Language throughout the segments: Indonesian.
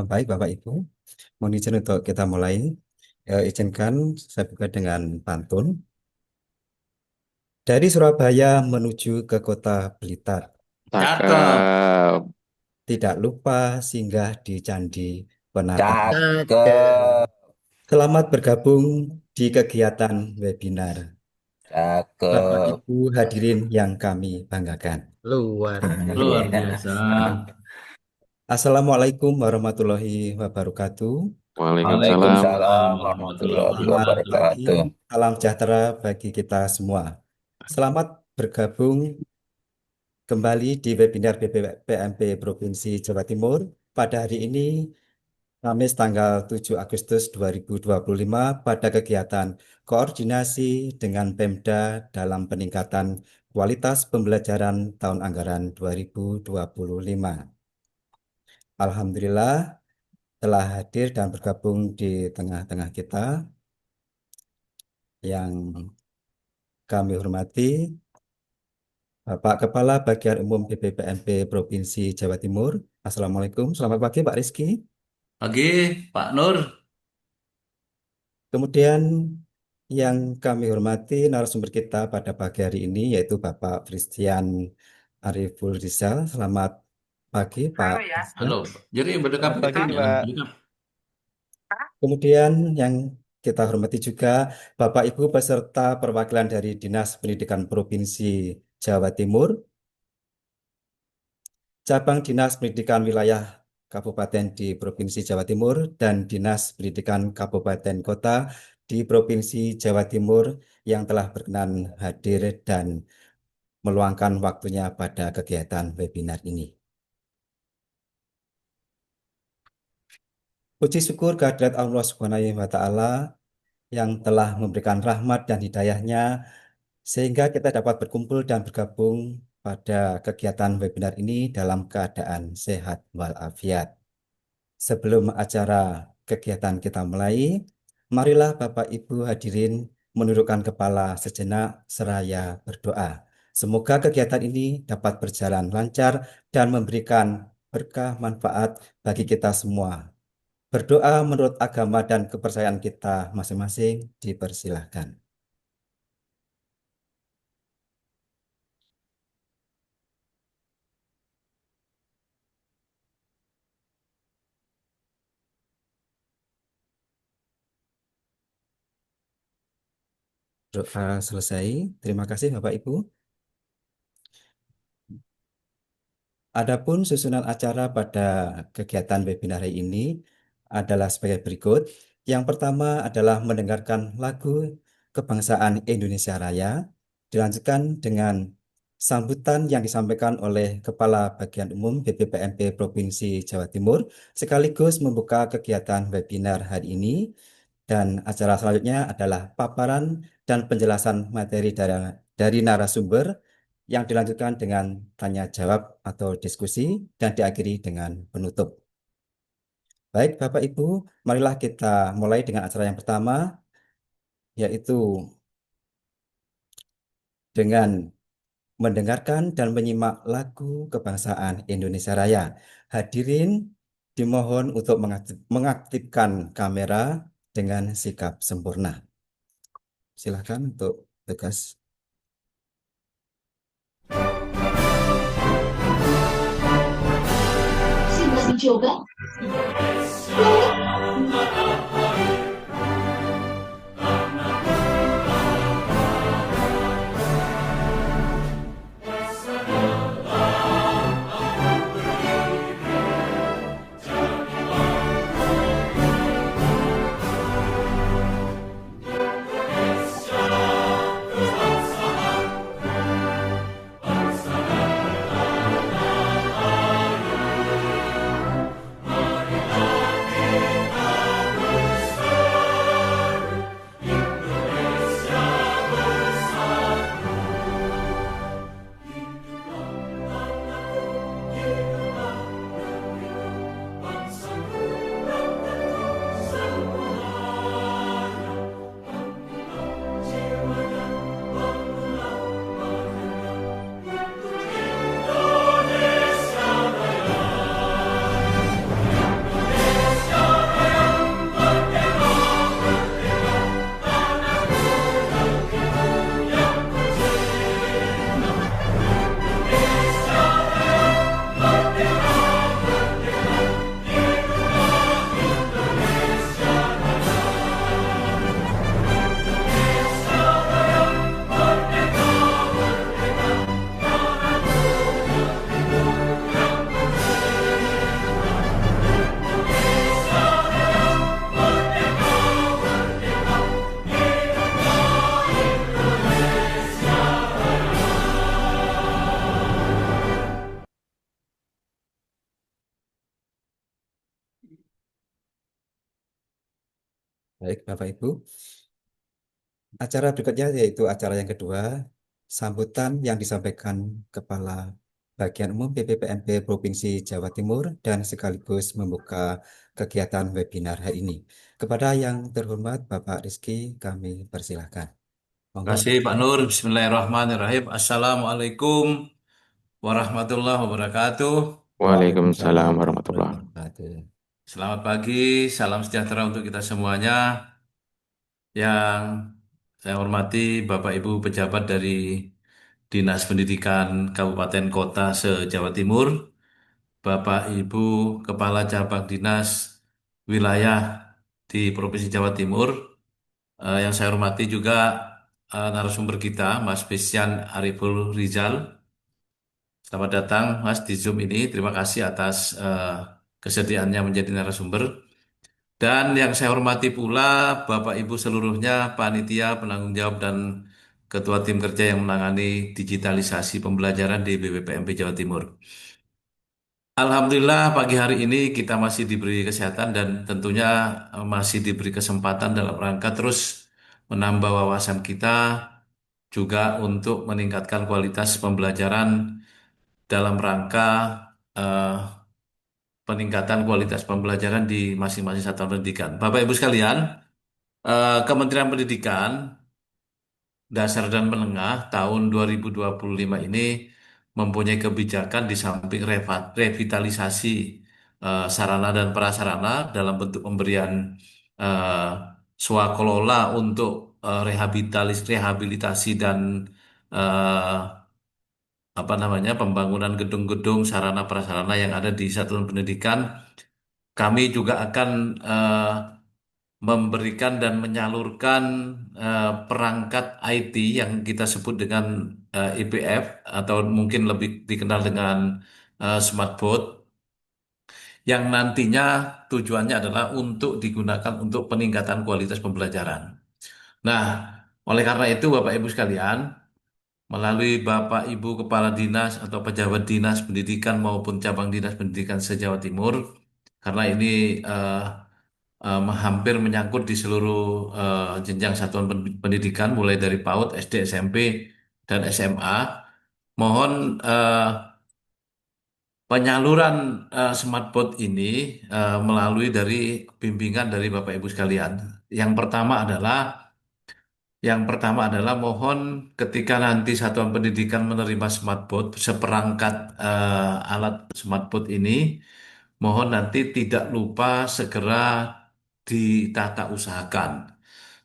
Baik Bapak Ibu, mohon izin untuk kita mulai. Izinkan saya buka dengan pantun. Dari Surabaya menuju ke kota Blitar, Cakep. tidak lupa singgah di Candi Penata. Cakep. Selamat bergabung di kegiatan webinar. Bapak Cakep. Ibu hadirin yang kami banggakan. Luar Luar biasa. biasa. Assalamualaikum warahmatullahi wabarakatuh. Waalaikumsalam. Waalaikumsalam warahmatullahi Selamat pagi, wabarakatuh. salam sejahtera bagi kita semua. Selamat bergabung kembali di webinar BPPMP Provinsi Jawa Timur. Pada hari ini, Kamis tanggal 7 Agustus 2025, pada kegiatan koordinasi dengan Pemda dalam peningkatan kualitas pembelajaran tahun anggaran 2025. Alhamdulillah telah hadir dan bergabung di tengah-tengah kita yang kami hormati Bapak Kepala Bagian Umum BPPMP Provinsi Jawa Timur. Assalamualaikum, selamat pagi Pak Rizky. Pagi, Pak Nur. Kemudian yang kami hormati narasumber kita pada pagi hari ini yaitu Bapak Christian Ariful Rizal. Selamat pagi Pak Christian. Halo. Jadi berdekap Selamat kita pagi, jangan Pak. berdekap. Kemudian yang kita hormati juga Bapak Ibu peserta perwakilan dari Dinas Pendidikan Provinsi Jawa Timur, Cabang Dinas Pendidikan Wilayah Kabupaten di Provinsi Jawa Timur, dan Dinas Pendidikan Kabupaten Kota di Provinsi Jawa Timur yang telah berkenan hadir dan meluangkan waktunya pada kegiatan webinar ini. Puji syukur kehadirat Allah Subhanahu wa Ta'ala yang telah memberikan rahmat dan hidayahnya sehingga kita dapat berkumpul dan bergabung pada kegiatan webinar ini dalam keadaan sehat walafiat. Sebelum acara kegiatan kita mulai, marilah Bapak Ibu hadirin menundukkan kepala sejenak seraya berdoa. Semoga kegiatan ini dapat berjalan lancar dan memberikan berkah manfaat bagi kita semua. Berdoa menurut agama dan kepercayaan kita masing-masing dipersilahkan. Doa selesai. Terima kasih Bapak Ibu. Adapun susunan acara pada kegiatan webinar hari ini adalah sebagai berikut. Yang pertama adalah mendengarkan lagu Kebangsaan Indonesia Raya, dilanjutkan dengan sambutan yang disampaikan oleh Kepala Bagian Umum BPPMP Provinsi Jawa Timur, sekaligus membuka kegiatan webinar hari ini. Dan acara selanjutnya adalah paparan dan penjelasan materi dari narasumber yang dilanjutkan dengan tanya jawab atau diskusi dan diakhiri dengan penutup. Baik, Bapak Ibu, marilah kita mulai dengan acara yang pertama, yaitu dengan mendengarkan dan menyimak lagu Kebangsaan Indonesia Raya. Hadirin dimohon untuk mengaktifkan kamera dengan sikap sempurna. Silakan untuk tugas. Xin mời chiều vậy. Baik, Bapak Ibu. Acara berikutnya yaitu acara yang kedua, sambutan yang disampaikan Kepala Bagian Umum BPPMB Provinsi Jawa Timur dan sekaligus membuka kegiatan webinar hari ini. Kepada yang terhormat Bapak Rizky, kami persilahkan. Terima Monggo. kasih Pak Nur. Bismillahirrahmanirrahim. Assalamualaikum warahmatullahi wabarakatuh. Waalaikumsalam Waalaikumsalam warahmatullahi warahmatullahi. wabarakatuh. Selamat pagi, salam sejahtera untuk kita semuanya. Yang saya hormati Bapak Ibu pejabat dari Dinas Pendidikan Kabupaten Kota se-Jawa Timur, Bapak Ibu Kepala Cabang Dinas Wilayah di Provinsi Jawa Timur, yang saya hormati juga narasumber kita, Mas Fisyan Ariful Rizal. Selamat datang, Mas, di Zoom ini. Terima kasih atas kesediaannya menjadi narasumber. Dan yang saya hormati pula Bapak Ibu seluruhnya, panitia, penanggung jawab, dan ketua tim kerja yang menangani digitalisasi pembelajaran di BPPMB Jawa Timur. Alhamdulillah pagi hari ini kita masih diberi kesehatan dan tentunya masih diberi kesempatan dalam rangka terus menambah wawasan kita juga untuk meningkatkan kualitas pembelajaran dalam rangka eh, peningkatan kualitas pembelajaran di masing-masing satuan pendidikan. Bapak Ibu sekalian, Kementerian Pendidikan Dasar dan Menengah tahun 2025 ini mempunyai kebijakan di samping revitalisasi sarana dan prasarana dalam bentuk pemberian eh, swakelola untuk rehabilitasi dan eh, apa namanya pembangunan gedung-gedung sarana prasarana yang ada di satuan pendidikan. Kami juga akan memberikan dan menyalurkan perangkat IT yang kita sebut dengan IPF atau mungkin lebih dikenal dengan smartboard yang nantinya tujuannya adalah untuk digunakan untuk peningkatan kualitas pembelajaran. Nah, oleh karena itu Bapak Ibu sekalian, melalui Bapak Ibu Kepala Dinas atau pejabat Dinas Pendidikan maupun cabang Dinas Pendidikan se-Jawa Timur, karena ini hampir menyangkut di seluruh jenjang satuan pendidikan mulai dari PAUD, SD, SMP, dan SMA. Mohon penyaluran smartboard ini melalui dari bimbingan dari Bapak Ibu sekalian. Yang pertama adalah mohon ketika nanti satuan pendidikan menerima smartboard, seperangkat alat smartboard ini, mohon nanti tidak lupa segera ditata usahakan,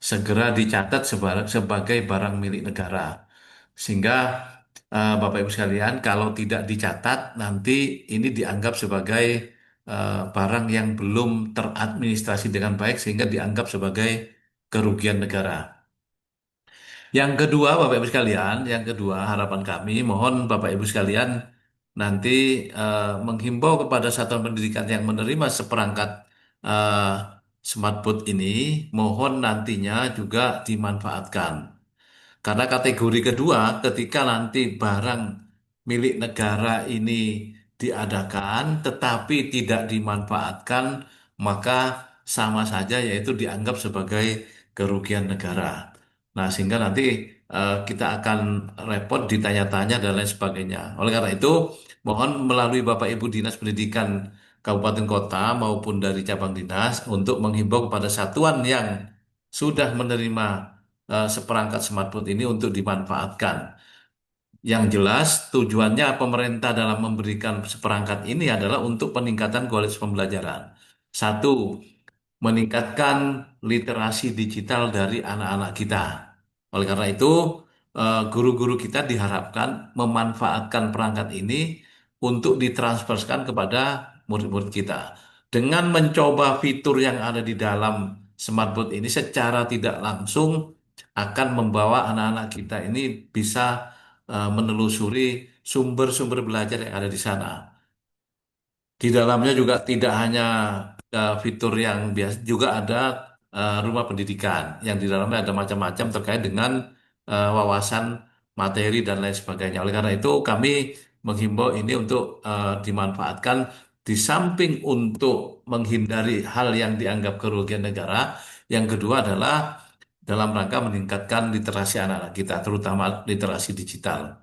segera dicatat sebagai barang milik negara. Sehingga Bapak Ibu sekalian, kalau tidak dicatat, nanti ini dianggap sebagai barang yang belum teradministrasi dengan baik, sehingga dianggap sebagai kerugian negara. Yang kedua, Bapak Ibu sekalian, yang kedua harapan kami, mohon Bapak Ibu sekalian nanti menghimbau kepada satuan pendidikan yang menerima seperangkat eh, smartboard ini, mohon nantinya juga dimanfaatkan. Karena kategori kedua, ketika nanti barang milik negara ini diadakan tetapi tidak dimanfaatkan, maka sama saja yaitu dianggap sebagai kerugian negara. Nah, sehingga nanti kita akan repot ditanya-tanya dan lain sebagainya. Oleh karena itu, mohon melalui Bapak Ibu Dinas Pendidikan Kabupaten Kota maupun dari cabang dinas untuk menghimbau kepada satuan yang sudah menerima seperangkat smartphone ini untuk dimanfaatkan. Yang jelas tujuannya pemerintah dalam memberikan seperangkat ini adalah untuk peningkatan kualitas pembelajaran. Satu, meningkatkan literasi digital dari anak-anak kita. Oleh karena itu, guru-guru kita diharapkan memanfaatkan perangkat ini untuk ditransferkan kepada murid-murid kita. Dengan mencoba fitur yang ada di dalam smartboard ini secara tidak langsung akan membawa anak-anak kita ini bisa menelusuri sumber-sumber belajar yang ada di sana. Di dalamnya juga tidak hanya fitur yang biasa, juga ada rumah pendidikan yang di dalamnya ada macam-macam terkait dengan wawasan materi dan lain sebagainya. Oleh karena itu kami menghimbau ini untuk dimanfaatkan di samping untuk menghindari hal yang dianggap kerugian negara, Yang kedua adalah dalam rangka meningkatkan literasi anak-anak kita, terutama literasi digital.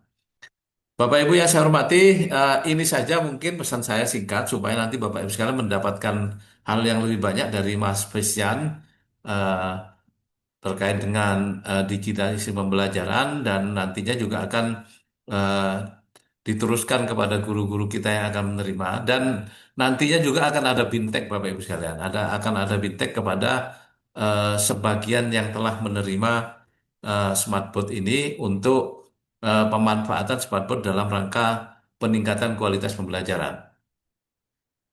Bapak Ibu yang saya hormati, ini saja mungkin pesan saya singkat supaya nanti Bapak Ibu sekalian mendapatkan hal yang lebih banyak dari Mas Christian eh, terkait dengan digitalisasi pembelajaran dan nantinya juga akan eh, diteruskan kepada guru-guru kita yang akan menerima dan nantinya juga akan ada bintek Bapak Ibu sekalian. Akan ada bintek kepada sebagian yang telah menerima smartboard ini untuk pemanfaatan smartboard dalam rangka peningkatan kualitas pembelajaran.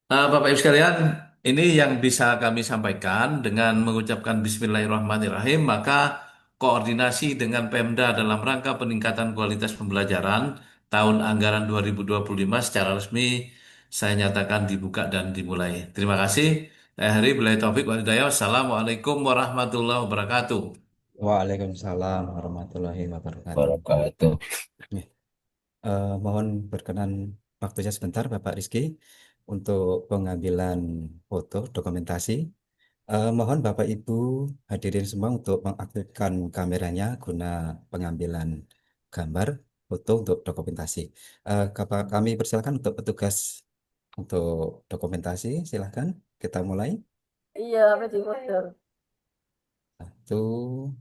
Bapak Ibu sekalian, ini yang bisa kami sampaikan dengan mengucapkan Bismillahirrahmanirrahim, maka koordinasi dengan Pemda dalam rangka peningkatan kualitas pembelajaran tahun anggaran 2025 secara resmi saya nyatakan dibuka dan dimulai. Terima kasih. Saya Heri, Billahi Taufik wal Hidayah. Wassalamualaikum warahmatullahi wabarakatuh. Waalaikumsalam warahmatullahi wabarakatuh. Wabarakatuh. Ya, mohon berkenan waktunya sebentar Bapak Rizky untuk pengambilan foto dokumentasi. Mohon Bapak Ibu hadirin semua untuk mengaktifkan kameranya guna pengambilan gambar foto untuk dokumentasi. Kami persilakan untuk petugas untuk dokumentasi, silahkan kita mulai. Iya, apa di foto? 1,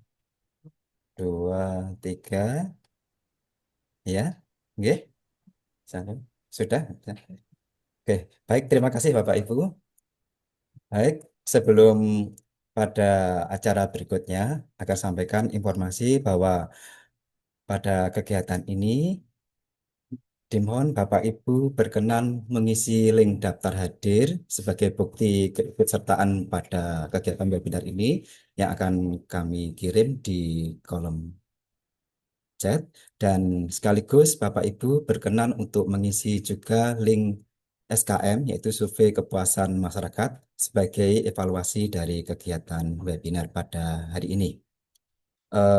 2, 3, ya, oke, sudah. Oke, baik, terima kasih Bapak Ibu. Baik, sebelum pada acara berikutnya, akan sampaikan informasi bahwa pada kegiatan ini dimohon Bapak Ibu berkenan mengisi link daftar hadir sebagai bukti keikutsertaan pada kegiatan webinar ini yang akan kami kirim di kolom chat, dan sekaligus Bapak Ibu berkenan untuk mengisi juga link SKM yaitu survei kepuasan masyarakat sebagai evaluasi dari kegiatan webinar pada hari ini.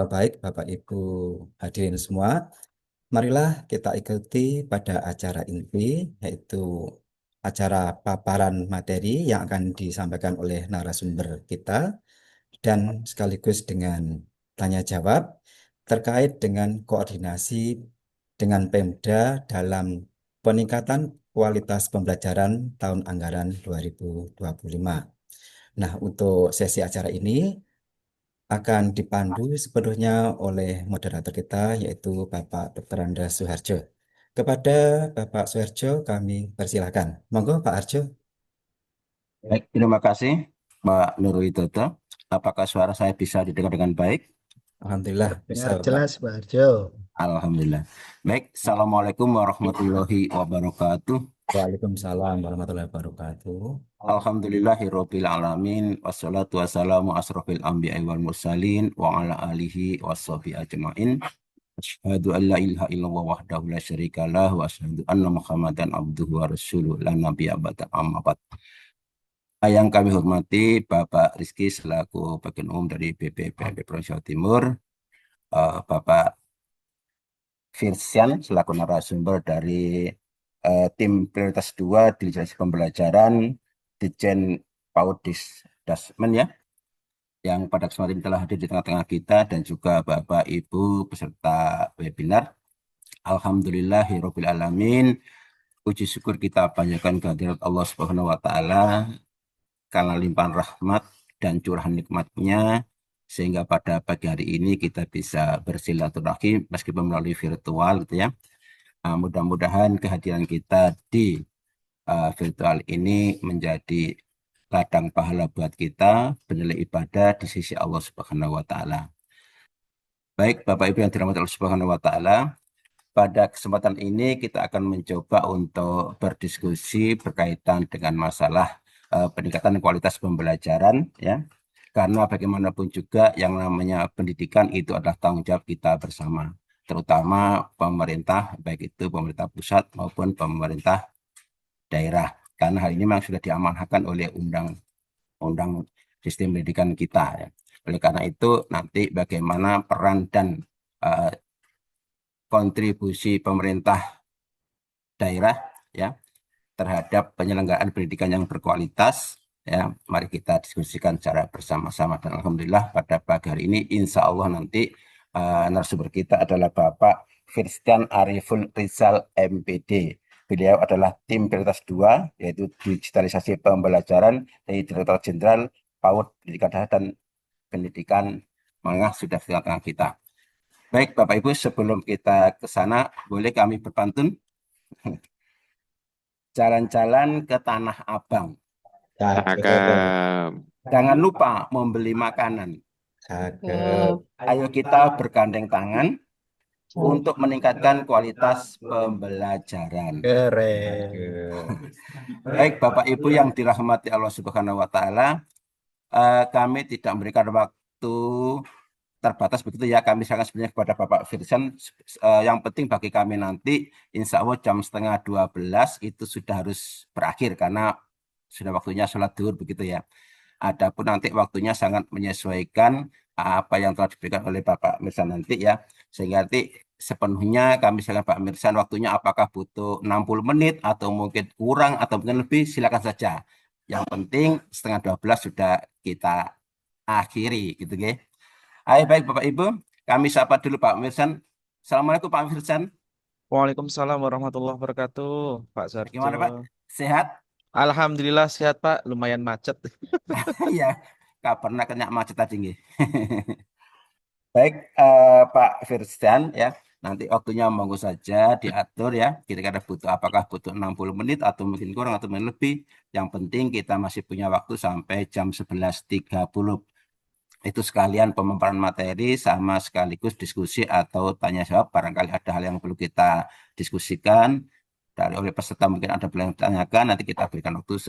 Baik Bapak Ibu hadirin semua, marilah kita ikuti pada acara inti, yaitu acara paparan materi yang akan disampaikan oleh narasumber kita dan sekaligus dengan tanya jawab terkait dengan koordinasi dengan Pemda dalam peningkatan kualitas pembelajaran tahun anggaran 2025. Nah, untuk sesi acara ini akan dipandu sepenuhnya oleh moderator kita yaitu Bapak Dr. Andreas Suharjo. Kepada Bapak Suharjo kami persilakan. Monggo Pak Harjo. Baik, terima kasih Pak Nurul Widodo. Apakah suara saya bisa didengar dengan baik? Alhamdulillah bisa Dengar Bapak. jelas Pak Harjo. Alhamdulillah. Baik, Assalamualaikum warahmatullahi wabarakatuh. Waalaikumsalam warahmatullahi wabarakatuh. Alhamdulillahirabbil alamin wassalatu wassalamu asrofil anbiya'i wal mursalin wa ala alihi washabihi ajmain. Asyhadu an la ilaha illallah wahdahu la syarikalah wa asyhadu anna Muhammadan abduhu wa rasuluh la nabiyya ba'da amma ba'd. Yang kami hormati Bapak Rizky selaku Bagian Umum dari BPPMB Provinsi Jawa Timur, Bapak Firsian selaku narasumber dari tim prioritas 2 Digitalisasi Pembelajaran Ditjen PAUD Dasmen ya, yang pada kesempatan ini telah hadir di tengah-tengah kita, dan juga Bapak Ibu peserta webinar. Alhamdulillahirabbil alamin. Puji syukur kita panjatkan kehadirat Allah Subhanahu wa taala karena limpahan rahmat dan curahan nikmatnya, sehingga pada pagi hari ini kita bisa bersilaturahim meskipun melalui virtual gitu ya. Mudah-mudahan kehadiran kita di virtual ini menjadi ladang pahala buat kita, bernilai ibadah di sisi Allah Subhanahu wa taala. Baik, Bapak Ibu yang dirahmati Allah Subhanahu wa taala, pada kesempatan ini kita akan mencoba untuk berdiskusi berkaitan dengan masalah peningkatan kualitas pembelajaran ya. Karena bagaimanapun juga yang namanya pendidikan itu adalah tanggung jawab kita bersama, terutama pemerintah, baik itu pemerintah pusat maupun pemerintah daerah. Karena hal ini memang sudah diamanahkan oleh undang-undang sistem pendidikan kita ya. Oleh karena itu nanti bagaimana peran dan kontribusi pemerintah daerah ya terhadap penyelenggaraan pendidikan yang berkualitas Ya, mari kita diskusikan secara bersama-sama dan alhamdulillah pada pagi hari ini insya Allah nanti narasumber kita adalah Bapak Firstian Ariful Rizal MPD. Beliau adalah tim prioritas 2 yaitu digitalisasi pembelajaran dari Direktur Jenderal PAUD Pendidikan Dasar dan Pendidikan Menengah sudah di tengah kita. Baik Bapak Ibu, sebelum kita ke sana boleh kami berpantun jalan-jalan ke Tanah Abang. Cakep, Jangan lupa membeli makanan. cakep, Ayo kita bergandeng tangan untuk meningkatkan kualitas pembelajaran. keren. Baik Bapak Ibu yang dirahmati Allah Subhanahu wa taala, kami tidak memberikan waktu terbatas begitu ya. Kami sangat sebenarnya kepada Bapak Firsan, yang penting bagi kami nanti insya Allah jam setengah 12 itu sudah harus berakhir karena sudah waktunya sholat zuhur begitu ya. Adapun nanti waktunya sangat menyesuaikan apa yang telah diberikan oleh Bapak Mirsan nanti ya. Sehingga nanti sepenuhnya kami silakan Pak Mirsan waktunya apakah butuh 60 menit atau mungkin kurang atau mungkin lebih silakan saja. Yang penting setengah 12 sudah kita akhiri gitu ya. Ayo baik Bapak Ibu, kami sapa dulu Pak Mirsan. Assalamualaikum Pak Mirsan. Waalaikumsalam warahmatullahi wabarakatuh, Pak Sarjo. Gimana Pak? Sehat? Alhamdulillah sehat, Pak. Lumayan macet. Iya, nggak pernah kena macet tadi nggih. Baik, Pak Firsan ya, nanti waktunya monggo saja diatur ya. Kira-kira butuh apakah butuh 60 menit atau mungkin kurang atau mungkin lebih. Yang penting kita masih punya waktu sampai jam 11.30. Itu sekalian pemaparan materi sama sekaligus diskusi atau tanya jawab. Barangkali ada hal yang perlu kita diskusikan dari oleh peserta mungkin ada yang ditanyakan. Nanti kita berikan waktu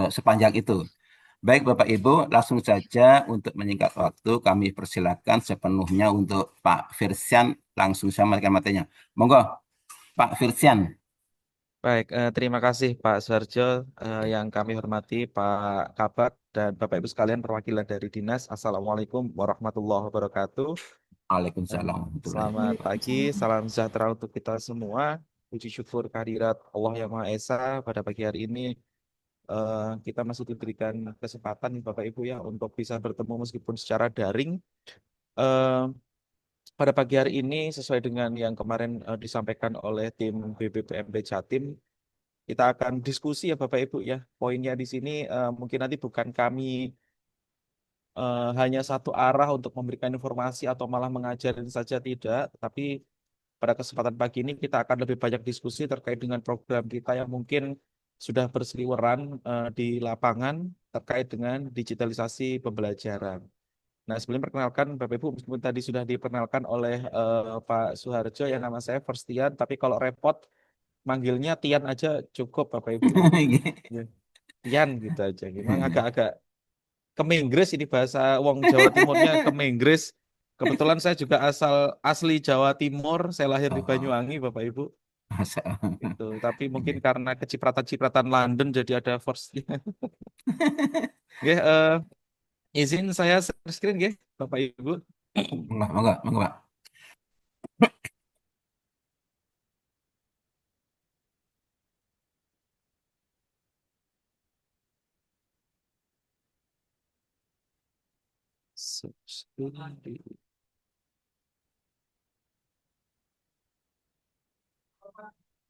sepanjang itu. Baik Bapak Ibu, langsung saja untuk menyingkat waktu kami persilakan sepenuhnya untuk Pak Firsian langsung saya memberikan materinya. Monggo Pak Firsian. Baik, terima kasih Pak Sarjo, yang kami hormati Pak Kabak dan Bapak Ibu sekalian perwakilan dari Dinas. Assalamualaikum warahmatullahi wabarakatuh. Waalaikumsalam warahmatullahi Selamat pagi, wabarakatuh. salam sejahtera untuk kita semua. Puji syukur kehadirat Allah Yang Maha Esa pada pagi hari ini. Kita masih diberikan kesempatan Bapak Ibu ya untuk bisa bertemu meskipun secara daring. Eh, Pada pagi hari ini sesuai dengan yang kemarin disampaikan oleh tim BBPMB Jatim, kita akan diskusi ya Bapak Ibu ya. Poinnya di sini mungkin nanti bukan kami hanya satu arah untuk memberikan informasi atau malah mengajarin saja tidak, tapi pada kesempatan pagi ini kita akan lebih banyak diskusi terkait dengan program kita yang mungkin sudah berseliweran di lapangan terkait dengan digitalisasi pembelajaran. Nah, sebelum perkenalkan Bapak Ibu, meskipun tadi sudah diperkenalkan oleh Pak Suharjo, yang nama saya Firstian, tapi kalau repot manggilnya Tian aja cukup Bapak Ibu. Ya, Tian gitu aja. Memang agak-agak Kemenggris ini bahasa Wong Jawa Timurnya Kemenggris. Kebetulan saya juga asli Jawa Timur, saya lahir di Oh, Banyuwangi Bapak Ibu. masa. Itu, tapi mungkin karena kecipratan-cipratan London jadi ada force-nya. Oke, izin saya share screen nggih, Bapak Ibu. Monggo, monggo, monggo Pak.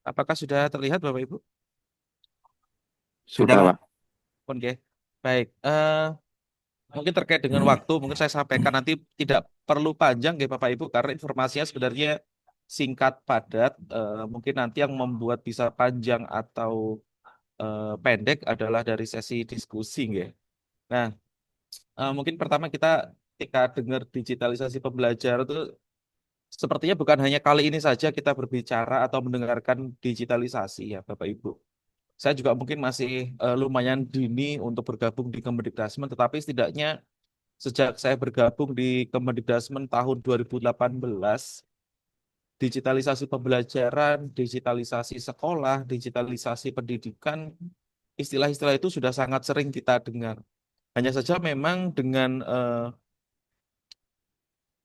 Apakah sudah terlihat Bapak Ibu? Sudah Pak. Oke, baik. Mungkin terkait dengan waktu, mungkin saya sampaikan nanti tidak perlu panjang ya Bapak Ibu, karena informasinya sebenarnya singkat, padat. Mungkin nanti yang membuat bisa panjang atau pendek adalah dari sesi diskusi ya. Nah, mungkin pertama kita ketika dengar digitalisasi pembelajaran itu sepertinya bukan hanya kali ini saja kita berbicara atau mendengarkan digitalisasi ya Bapak Ibu. Saya juga mungkin masih lumayan dini untuk bergabung di Kemendikbudrismen, tetapi setidaknya sejak saya bergabung di Kemendikbudrismen tahun 2018, digitalisasi pembelajaran, digitalisasi sekolah, digitalisasi pendidikan, istilah-istilah itu sudah sangat sering kita dengar. Hanya saja memang dengan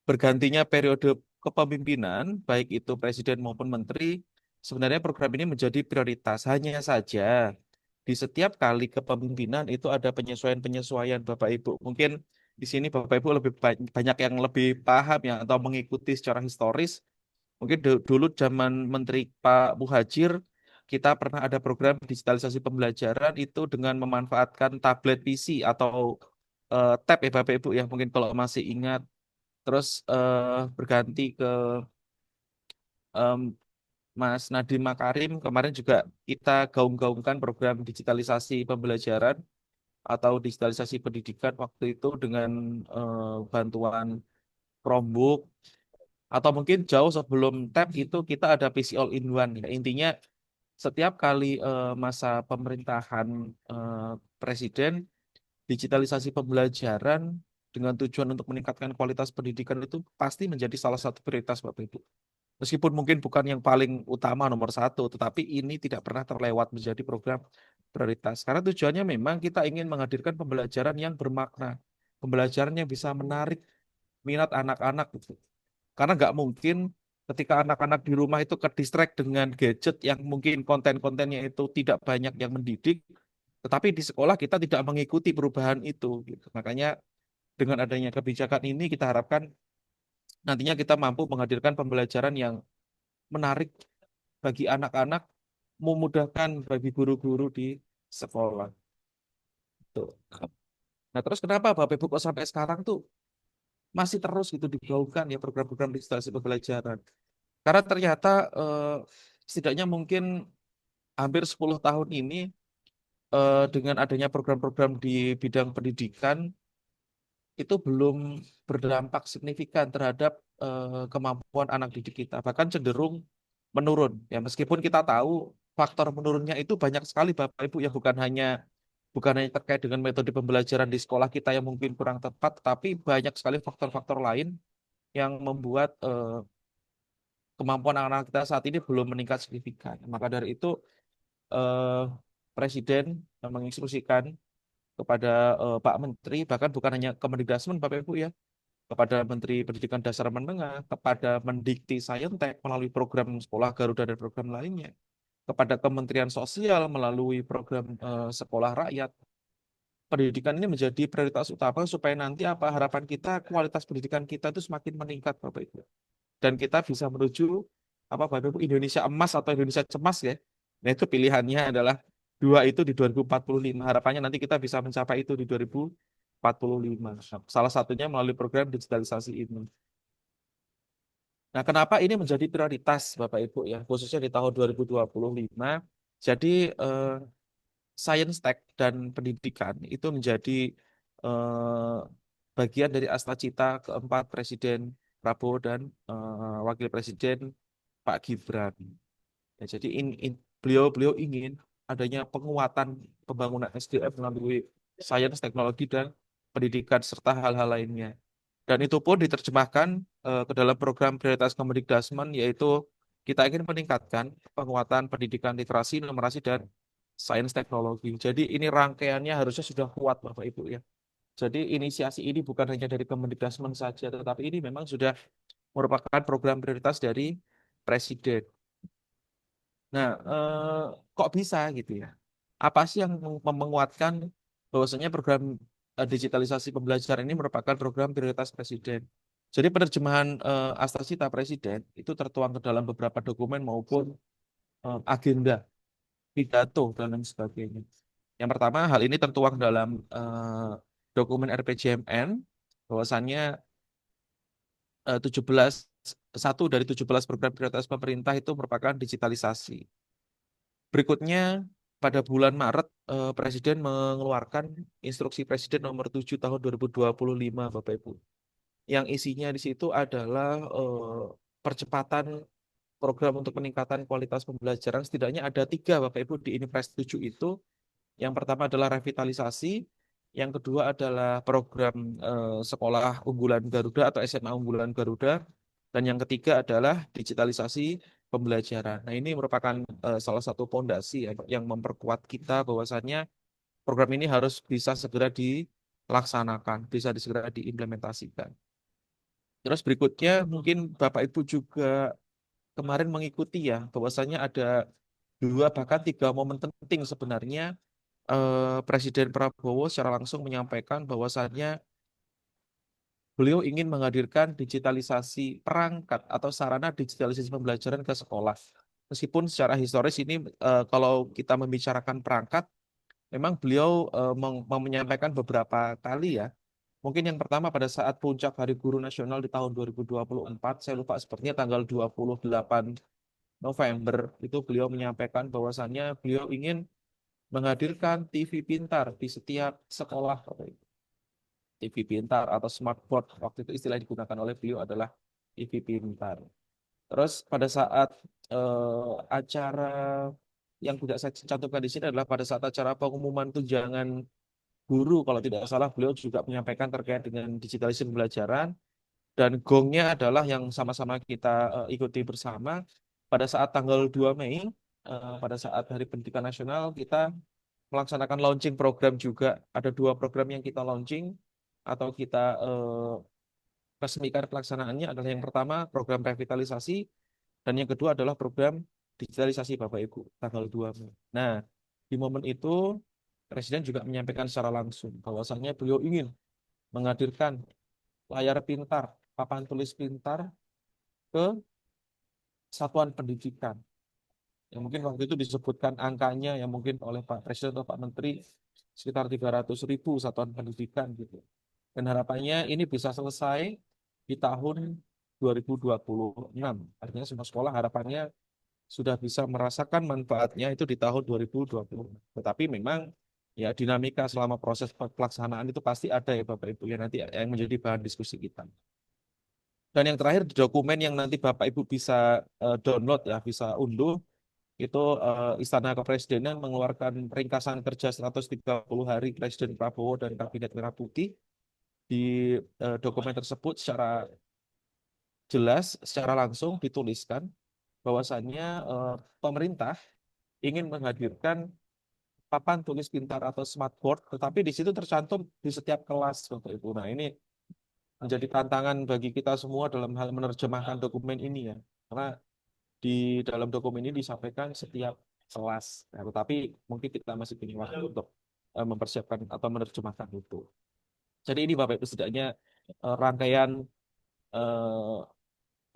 bergantinya periode kepemimpinan, baik itu presiden maupun menteri, sebenarnya program ini menjadi prioritas. Hanya saja di setiap kali kepemimpinan itu ada penyesuaian-penyesuaian Bapak Ibu. Mungkin di sini Bapak Ibu lebih banyak yang lebih paham ya atau mengikuti secara historis. Mungkin dulu zaman Menteri Pak Muhadjir kita pernah ada program digitalisasi pembelajaran itu dengan memanfaatkan tablet PC atau tab ya Bapak Ibu ya mungkin kalau masih ingat. Terus berganti ke em, Mas Nadiem Makarim kemarin juga kita gaung-gaungkan program digitalisasi pembelajaran atau digitalisasi pendidikan waktu itu dengan bantuan Chromebook atau mungkin jauh sebelum tab itu kita ada PC All in One ya. Intinya setiap kali masa pemerintahan eh, presiden digitalisasi pembelajaran dengan tujuan untuk meningkatkan kualitas pendidikan itu pasti menjadi salah satu prioritas Bapak Ibu. Meskipun mungkin bukan yang paling utama nomor satu, tetapi ini tidak pernah terlewat menjadi program prioritas. Karena tujuannya memang kita ingin menghadirkan pembelajaran yang bermakna, pembelajaran yang bisa menarik minat anak-anak gitu. Karena nggak mungkin ketika anak-anak di rumah itu ke distract dengan gadget yang mungkin konten-kontennya itu tidak banyak yang mendidik, tetapi di sekolah kita tidak mengikuti perubahan itu. Gitu. Makanya dengan adanya kebijakan ini kita harapkan nantinya kita mampu menghadirkan pembelajaran yang menarik bagi anak-anak, memudahkan bagi guru-guru di sekolah. Tuh. Nah, terus kenapa Bapak Ibu kok sampai sekarang tuh masih terus gitu digaungkan ya program-program digitalisasi pembelajaran? Karena ternyata setidaknya mungkin hampir 10 tahun ini dengan adanya program-program di bidang pendidikan itu belum berdampak signifikan terhadap kemampuan anak didik kita, bahkan cenderung menurun. Ya, meskipun kita tahu faktor menurunnya itu banyak sekali Bapak Ibu ya bukan hanya terkait dengan metode pembelajaran di sekolah kita yang mungkin kurang tepat, tapi banyak sekali faktor-faktor lain yang membuat kemampuan anak-anak kita saat ini belum meningkat signifikan. Maka dari itu eh, Presiden menginstruksikan kepada Pak Menteri, bahkan bukan hanya Kemendikbudristek Bapak Ibu ya, kepada Menteri Pendidikan Dasar Menengah, kepada Mendikti Saintek melalui program Sekolah Garuda dan program lainnya, kepada Kementerian Sosial melalui program Sekolah Rakyat. Pendidikan ini menjadi prioritas utama supaya nanti apa harapan kita kualitas pendidikan kita itu semakin meningkat Bapak Ibu. Dan kita bisa menuju apa Bapak Ibu Indonesia emas atau Indonesia cemas ya. Nah itu pilihannya adalah dua itu di 2045. Harapannya nanti kita bisa mencapai itu di 2045. Salah satunya melalui program digitalisasi ini. Nah, kenapa ini menjadi prioritas Bapak Ibu ya, khususnya di tahun 2025. Jadi Science Tech dan pendidikan itu menjadi eh, bagian dari cita keempat Presiden Prabowo dan Wakil Presiden Pak Gibran. Ya, jadi beliau ingin adanya penguatan pembangunan SDM melalui sains, teknologi, dan pendidikan serta hal-hal lainnya. Dan itu pun diterjemahkan ke dalam program prioritas Kemendikbudristek yaitu kita ingin meningkatkan penguatan pendidikan literasi, numerasi, dan sains teknologi. Jadi ini rangkaiannya harusnya sudah kuat Bapak Ibu ya. Jadi inisiasi ini bukan hanya dari Kemendikbudristek saja, tetapi ini memang sudah merupakan program prioritas dari Presiden. Nah, kok bisa gitu ya? Apa sih yang menguatkan bahwasanya program digitalisasi pembelajaran ini merupakan program prioritas Presiden? Jadi penerjemahan Astasita Presiden itu tertuang ke dalam beberapa dokumen maupun agenda, pidato, dan lain sebagainya. Yang pertama, hal ini tertuang dalam dokumen RPJMN, bahwasannya 17 satu dari 17 program prioritas pemerintah itu merupakan digitalisasi. Berikutnya, pada bulan Maret, Presiden mengeluarkan Instruksi Presiden nomor 7 tahun 2025, Bapak Ibu. Yang isinya di situ adalah percepatan program untuk peningkatan kualitas pembelajaran. Setidaknya ada 3, Bapak Ibu, di Inipres 7 itu. Yang pertama adalah revitalisasi, yang kedua adalah program Sekolah Unggulan Garuda atau SMA Unggulan Garuda, dan yang ketiga adalah digitalisasi pembelajaran. Nah, ini merupakan salah satu fondasi yang memperkuat kita bahwasannya program ini harus bisa segera dilaksanakan, bisa segera diimplementasikan. Terus berikutnya mungkin Bapak Ibu juga kemarin mengikuti ya bahwasannya ada 2 bahkan 3 momen penting sebenarnya Presiden Prabowo secara langsung menyampaikan bahwasannya beliau ingin menghadirkan digitalisasi perangkat atau sarana digitalisasi pembelajaran ke sekolah. Meskipun secara historis ini kalau kita membicarakan perangkat, memang beliau menyampaikan beberapa kali ya. Mungkin yang pertama pada saat puncak Hari Guru Nasional di tahun 2024, saya lupa sepertinya tanggal 28 November, itu beliau menyampaikan bahwasannya beliau ingin menghadirkan TV pintar di setiap sekolah. TV pintar atau smartboard, waktu itu istilah yang digunakan oleh beliau adalah TV pintar. Terus pada saat acara yang tidak saya cantumkan di sini adalah pada saat acara pengumuman tunjangan guru, kalau tidak salah beliau juga menyampaikan terkait dengan digitalisasi pembelajaran, dan gongnya adalah yang sama-sama kita ikuti bersama pada saat tanggal 2 Mei, pada saat Hari Pendidikan Nasional, kita melaksanakan launching program juga. Ada dua program yang kita launching atau kita resmikan pelaksanaannya, adalah yang pertama program revitalisasi dan yang kedua adalah program digitalisasi Bapak Ibu tanggal 2 Mei. Nah, di momen itu Presiden juga menyampaikan secara langsung bahwasannya beliau ingin menghadirkan layar pintar, papan tulis pintar ke satuan pendidikan. Yang mungkin waktu itu disebutkan angkanya yang mungkin oleh Pak Presiden atau Pak Menteri sekitar 300.000 satuan pendidikan gitu. Dan harapannya ini bisa selesai di tahun 2026. Artinya semua sekolah harapannya sudah bisa merasakan manfaatnya itu di tahun 2020. Tetapi memang ya dinamika selama proses pelaksanaan itu pasti ada ya Bapak Ibu ya, nanti yang menjadi bahan diskusi kita. Dan yang terakhir di dokumen yang nanti Bapak Ibu bisa download ya, bisa unduh, itu Istana Kepresidenan mengeluarkan ringkasan kerja 130 hari Presiden Prabowo dan Kabinet Merah Putih. Di dokumen tersebut secara jelas, secara langsung dituliskan bahwasannya pemerintah ingin menghadirkan papan tulis pintar atau smartboard, tetapi di situ tercantum di setiap kelas, Bapak Ibu. Nah, ini menjadi tantangan bagi kita semua dalam hal menerjemahkan dokumen ini ya. Karena di dalam dokumen ini disampaikan setiap kelas. Nah, tetapi mungkin kita masih punya waktu untuk mempersiapkan atau menerjemahkan itu. Jadi ini Bapak Ibu setidaknya rangkaian eh,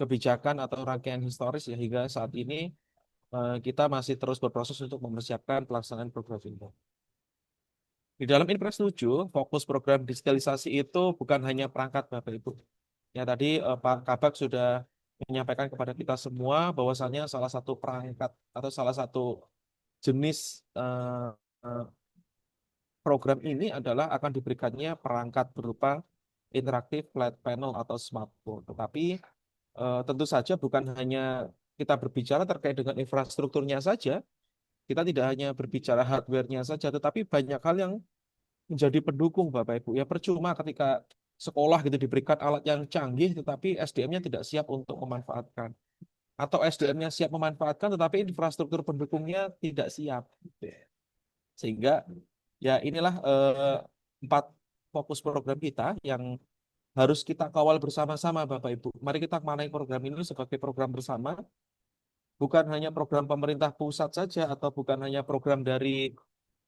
kebijakan atau rangkaian historis ya hingga saat ini kita masih terus berproses untuk mempersiapkan pelaksanaan program ini. Di dalam Inpres 7, fokus program digitalisasi itu bukan hanya perangkat Bapak Ibu. Ya tadi Pak Kabak sudah menyampaikan kepada kita semua bahwasannya salah satu perangkat atau salah satu jenis eh, program ini adalah akan diberikannya perangkat berupa interaktif flat panel atau smartphone. Tetapi tentu saja bukan hanya kita berbicara terkait dengan infrastrukturnya saja, kita tidak hanya berbicara hardware-nya saja, tetapi banyak hal yang menjadi pendukung Bapak Ibu. Ya percuma ketika sekolah gitu diberikan alat yang canggih, tetapi SDM-nya tidak siap untuk memanfaatkan. Atau SDM-nya siap memanfaatkan, tetapi infrastruktur pendukungnya tidak siap. Sehingga ya inilah 4 fokus program kita yang harus kita kawal bersama-sama Bapak Ibu. Mari kita maknai program ini sebagai program bersama, bukan hanya program pemerintah pusat saja atau bukan hanya program dari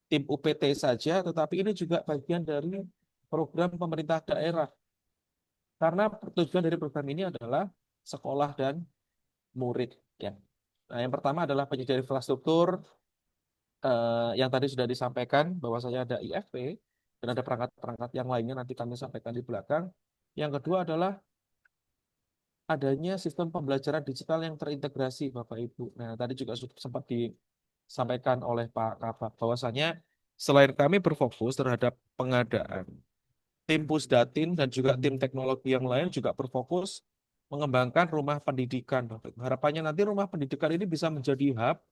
tim UPT saja, tetapi ini juga bagian dari program pemerintah daerah. Karena tujuan dari program ini adalah sekolah dan murid. Ya. Nah, yang pertama adalah penyediaan infrastruktur yang tadi sudah disampaikan bahwa saya ada IFP dan ada perangkat-perangkat yang lainnya nanti kami sampaikan di belakang. Yang kedua adalah adanya sistem pembelajaran digital yang terintegrasi, Bapak Ibu. Nah, tadi juga sempat disampaikan oleh Pak Kabak bahwasanya selain kami berfokus terhadap pengadaan, tim Pusdatin dan juga tim teknologi yang lain juga berfokus mengembangkan rumah pendidikan, Bapak Ibu. Harapannya nanti rumah pendidikan ini bisa menjadi hub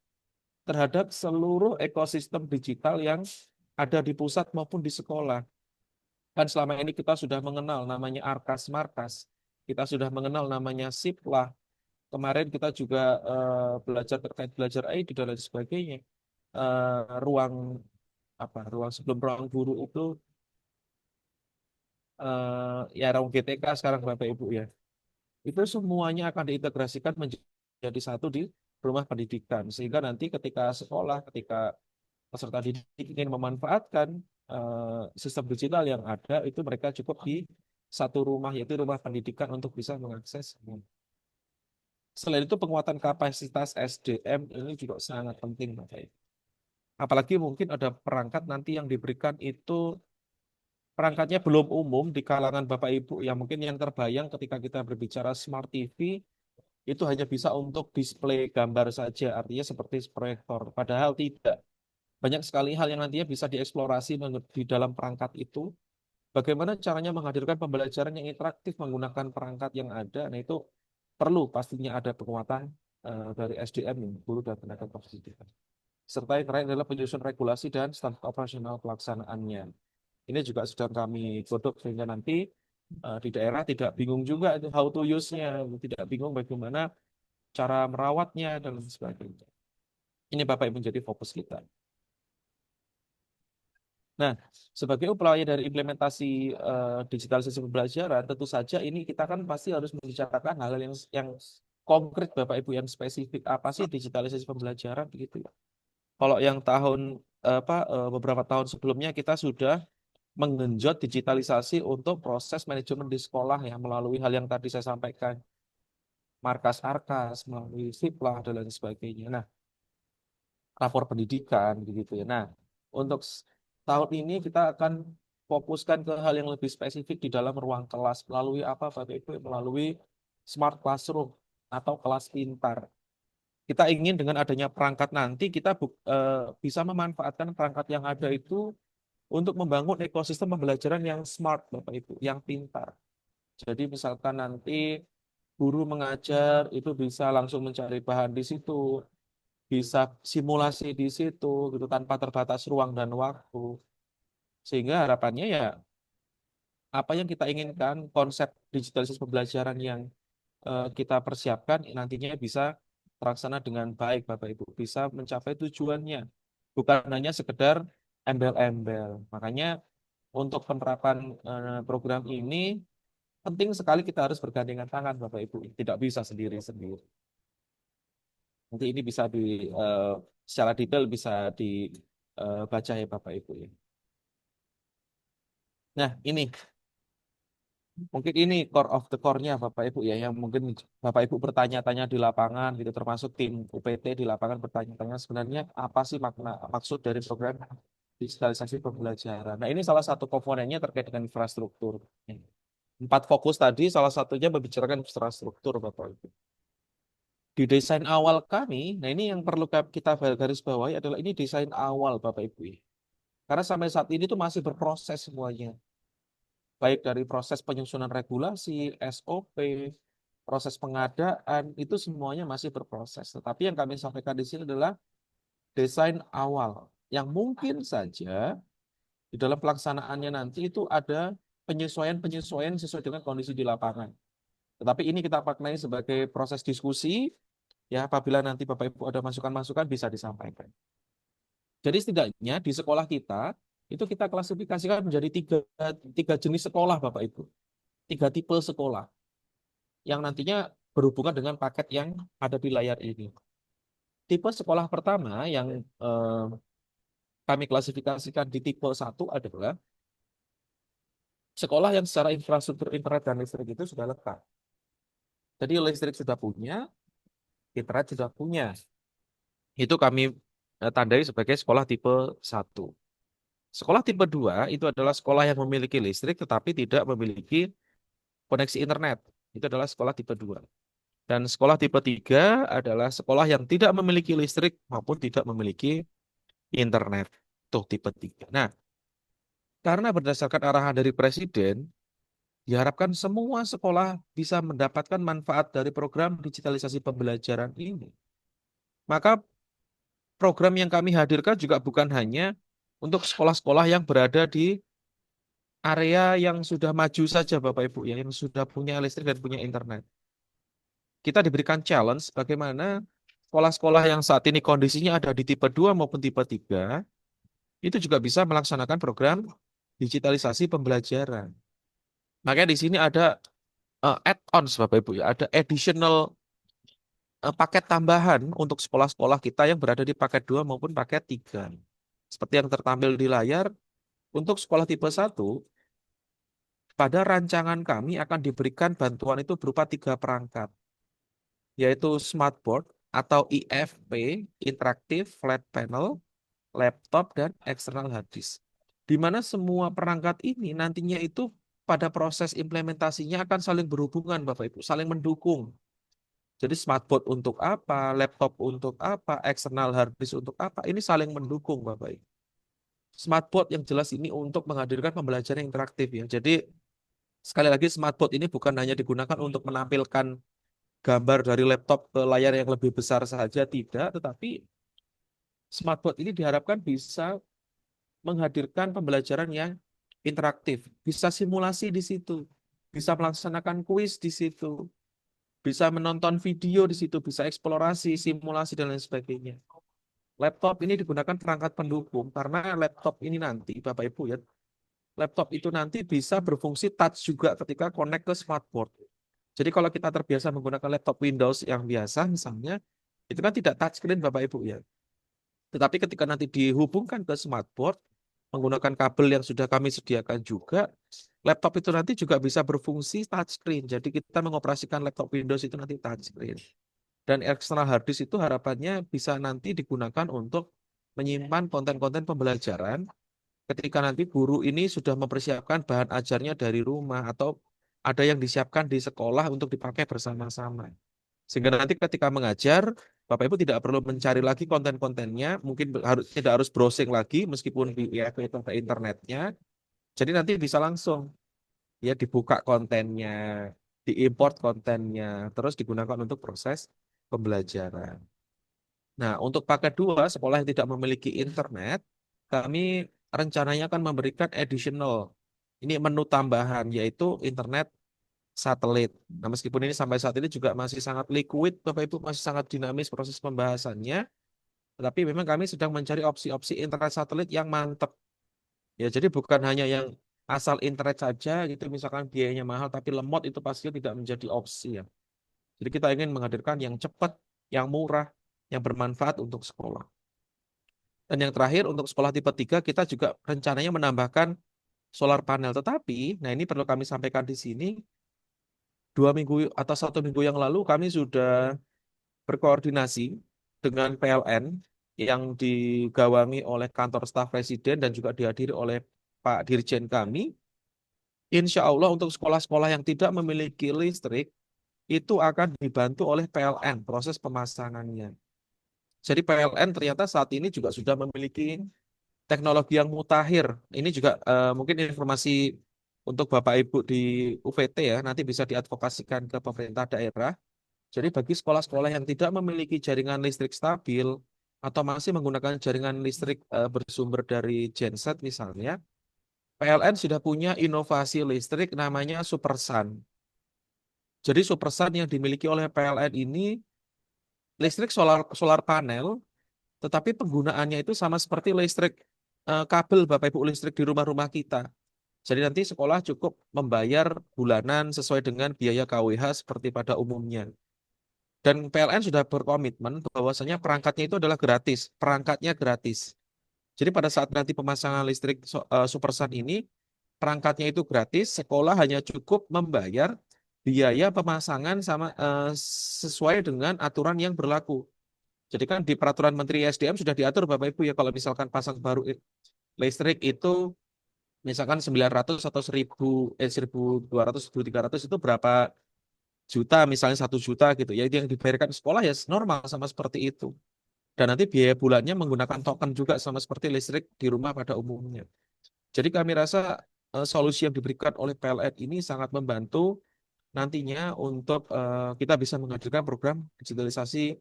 terhadap seluruh ekosistem digital yang ada di pusat maupun di sekolah. Kan selama ini kita sudah mengenal namanya Arkas Markas, kita sudah mengenal namanya Siplah. Kemarin kita juga belajar terkait belajar ID dan lain sebagainya. Ruang ruang sebelum ruang guru itu ya ruang GTK sekarang Bapak Ibu ya. Itu semuanya akan diintegrasikan menjadi satu di rumah pendidikan. Sehingga nanti ketika sekolah, ketika peserta didik ingin memanfaatkan sistem digital yang ada, itu mereka cukup di satu rumah, yaitu rumah pendidikan, untuk bisa mengakses. Selain itu, penguatan kapasitas SDM ini juga sangat penting, Bapak Ibu. Apalagi mungkin ada perangkat nanti yang diberikan itu perangkatnya belum umum di kalangan Bapak Ibu, yang mungkin yang terbayang ketika kita berbicara smart TV itu hanya bisa untuk display gambar saja, artinya seperti proyektor. Padahal tidak. Banyak sekali hal yang nantinya bisa dieksplorasi di dalam perangkat itu. Bagaimana caranya menghadirkan pembelajaran yang interaktif menggunakan perangkat yang ada. Nah, itu perlu pastinya ada penguatan dari SDM, guru dan tenaga pendidikan. Serta yang terakhir adalah penyusun regulasi dan standar operasional pelaksanaannya. Ini juga sedang kami godok sehingga nanti di daerah tidak bingung juga itu how to use-nya, tidak bingung bagaimana cara merawatnya dan lain sebagainya. Ini Bapak Ibu menjadi fokus kita. Nah, sebagai upaya dari implementasi digitalisasi pembelajaran, tentu saja ini kita kan pasti harus membicarakan hal-hal yang konkret, Bapak Ibu, yang spesifik. Apa sih digitalisasi pembelajaran begitu ya? Kalau yang beberapa tahun sebelumnya kita sudah menggenjot digitalisasi untuk proses manajemen di sekolah ya, melalui hal yang tadi saya sampaikan, markas-arkas, melalui Siplah dan lain sebagainya. Nah, rapor pendidikan begitu ya. Nah, untuk tahun ini kita akan fokuskan ke hal yang lebih spesifik di dalam ruang kelas melalui apa, Bapak Ibu? Melalui smart classroom atau kelas pintar. Kita ingin dengan adanya perangkat nanti kita bisa memanfaatkan perangkat yang ada itu untuk membangun ekosistem pembelajaran yang smart, Bapak Ibu, yang pintar. Jadi misalkan nanti guru mengajar itu bisa langsung mencari bahan di situ, bisa simulasi di situ gitu tanpa terbatas ruang dan waktu. Sehingga harapannya ya apa yang kita inginkan, konsep digitalisasi pembelajaran yang kita persiapkan nantinya bisa terlaksana dengan baik, Bapak Ibu, bisa mencapai tujuannya, bukan hanya sekedar embel-embel. Makanya untuk penerapan program ini penting sekali kita harus bergandengan tangan, Bapak Ibu, tidak bisa sendiri-sendiri. Nanti ini bisa secara detail bisa dibaca ya, Bapak Ibu ya. Nah, ini mungkin ini core of the core-nya Bapak Ibu ya, yang mungkin Bapak Ibu bertanya-tanya di lapangan gitu, termasuk tim UPT di lapangan bertanya-tanya sebenarnya apa sih maksud dari program digitalisasi pembelajaran. Nah, ini salah satu komponennya terkait dengan infrastruktur. 4 fokus tadi salah satunya membicarakan infrastruktur, Bapak Ibu. Di desain awal kami, nah ini yang perlu kita garis bawahi adalah ini desain awal Bapak Ibu. Karena sampai saat ini tuh masih berproses semuanya. Baik dari proses penyusunan regulasi, SOP, proses pengadaan, itu semuanya masih berproses. Tetapi yang kami sampaikan di sini adalah desain awal, yang mungkin saja di dalam pelaksanaannya nanti itu ada penyesuaian-penyesuaian sesuai dengan kondisi di lapangan. Tetapi ini kita maknai sebagai proses diskusi, ya apabila nanti Bapak Ibu ada masukan-masukan bisa disampaikan. Jadi setidaknya di sekolah kita, itu kita klasifikasikan menjadi tiga jenis sekolah, Bapak Ibu. 3 tipe sekolah yang nantinya berhubungan dengan paket yang ada di layar ini. Tipe sekolah pertama yang kami klasifikasikan di tipe 1 adalah sekolah yang secara infrastruktur internet dan listrik itu sudah lengkap. Jadi listrik sudah punya, internet sudah punya. Itu kami tandai sebagai sekolah tipe 1. Sekolah tipe 2 itu adalah sekolah yang memiliki listrik tetapi tidak memiliki koneksi internet. Itu adalah sekolah tipe 2. Dan sekolah tipe 3 adalah sekolah yang tidak memiliki listrik maupun tidak memiliki internet. Tuh tipe 3. Nah, karena berdasarkan arahan dari Presiden, diharapkan semua sekolah bisa mendapatkan manfaat dari program digitalisasi pembelajaran ini. Maka program yang kami hadirkan juga bukan hanya untuk sekolah-sekolah yang berada di area yang sudah maju saja, Bapak Ibu, yang sudah punya listrik dan punya internet. Kita diberikan challenge bagaimana sekolah-sekolah yang saat ini kondisinya ada di tipe 2 maupun tipe 3, itu juga bisa melaksanakan program digitalisasi pembelajaran. Makanya di sini ada add-ons, Bapak Ibu, ya, ada additional paket tambahan untuk sekolah-sekolah kita yang berada di paket 2 maupun paket 3. Seperti yang tertampil di layar, untuk sekolah tipe 1, pada rancangan kami akan diberikan bantuan itu berupa 3 perangkat, yaitu smartboard atau IFP, Interactive Flat Panel, laptop, dan external hard disk. Di mana semua perangkat ini nantinya itu pada proses implementasinya akan saling berhubungan, Bapak Ibu, saling mendukung. Jadi smartboard untuk apa, laptop untuk apa, external hard disk untuk apa, ini saling mendukung, Bapak Ibu. Smartboard yang jelas ini untuk menghadirkan pembelajaran yang interaktif ya. Jadi sekali lagi smartboard ini bukan hanya digunakan untuk menampilkan gambar dari laptop ke layar yang lebih besar saja, tidak, tetapi smartboard ini diharapkan bisa menghadirkan pembelajaran yang interaktif, bisa simulasi di situ, bisa melaksanakan kuis di situ, bisa menonton video di situ, bisa eksplorasi, simulasi, dan lain sebagainya. Laptop ini digunakan perangkat pendukung karena laptop ini nanti, Bapak Ibu ya, laptop itu nanti bisa berfungsi touch juga ketika connect ke smartboard. Jadi kalau kita terbiasa menggunakan laptop Windows yang biasa misalnya, itu kan tidak touchscreen Bapak Ibu ya. Tetapi ketika nanti dihubungkan ke smartboard, menggunakan kabel yang sudah kami sediakan juga, laptop itu nanti juga bisa berfungsi touchscreen. Jadi kita mengoperasikan laptop Windows itu nanti touchscreen. Dan external hard disk itu harapannya bisa nanti digunakan untuk menyimpan konten-konten pembelajaran ketika nanti guru ini sudah mempersiapkan bahan ajarnya dari rumah atau ada yang disiapkan di sekolah untuk dipakai bersama-sama. Sehingga nanti ketika mengajar, Bapak Ibu tidak perlu mencari lagi konten-kontennya, mungkin tidak harus browsing lagi meskipun di IFP itu ada internetnya. Jadi nanti bisa langsung ya dibuka kontennya, diimport kontennya, terus digunakan untuk proses pembelajaran. Nah, untuk paket 2, sekolah yang tidak memiliki internet, kami rencananya akan memberikan additional. Ini menu tambahan, yaitu internet satelit. Nah, meskipun ini sampai saat ini juga masih sangat liquid, Bapak Ibu, masih sangat dinamis proses pembahasannya, tetapi memang kami sedang mencari opsi-opsi internet satelit yang mantap. Ya, jadi bukan hanya yang asal internet saja, gitu, misalkan biayanya mahal, tapi lemot itu pasti tidak menjadi opsi ya. Jadi kita ingin menghadirkan yang cepat, yang murah, yang bermanfaat untuk sekolah. Dan yang terakhir untuk sekolah tipe 3 kita juga rencananya menambahkan solar panel. Tetapi, nah ini perlu kami sampaikan di sini, 2 minggu atau 1 minggu yang lalu kami sudah berkoordinasi dengan PLN yang digawangi oleh kantor staf presiden dan juga dihadiri oleh Pak Dirjen kami. Insya Allah untuk sekolah-sekolah yang tidak memiliki listrik itu akan dibantu oleh PLN proses pemasangannya. Jadi PLN ternyata saat ini juga sudah memiliki teknologi yang mutakhir. Ini juga mungkin informasi untuk Bapak Ibu di UVT ya, nanti bisa diadvokasikan ke pemerintah daerah. Jadi bagi sekolah-sekolah yang tidak memiliki jaringan listrik stabil atau masih menggunakan jaringan listrik bersumber dari genset misalnya, PLN sudah punya inovasi listrik namanya Supersun. Jadi Supersun yang dimiliki oleh PLN ini listrik solar panel, tetapi penggunaannya itu sama seperti listrik kabel Bapak Ibu, listrik di rumah-rumah kita. Jadi nanti sekolah cukup membayar bulanan sesuai dengan biaya KWH seperti pada umumnya. Dan PLN sudah berkomitmen bahwasanya perangkatnya itu adalah gratis, perangkatnya gratis. Jadi pada saat nanti pemasangan listrik Supersun ini, perangkatnya itu gratis, sekolah hanya cukup membayar biaya pemasangan sesuai dengan aturan yang berlaku. Jadi kan di peraturan Menteri SDM sudah diatur Bapak Ibu ya, kalau misalkan pasang baru listrik itu misalkan 900 atau 1.200, 1.300 itu berapa juta, misalnya 1 juta gitu ya, itu yang dibayarkan sekolah ya normal sama seperti itu. Dan nanti biaya bulannya menggunakan token juga sama seperti listrik di rumah pada umumnya. Jadi kami rasa solusi yang diberikan oleh PLN ini sangat membantu nantinya untuk kita bisa menghadirkan program digitalisasi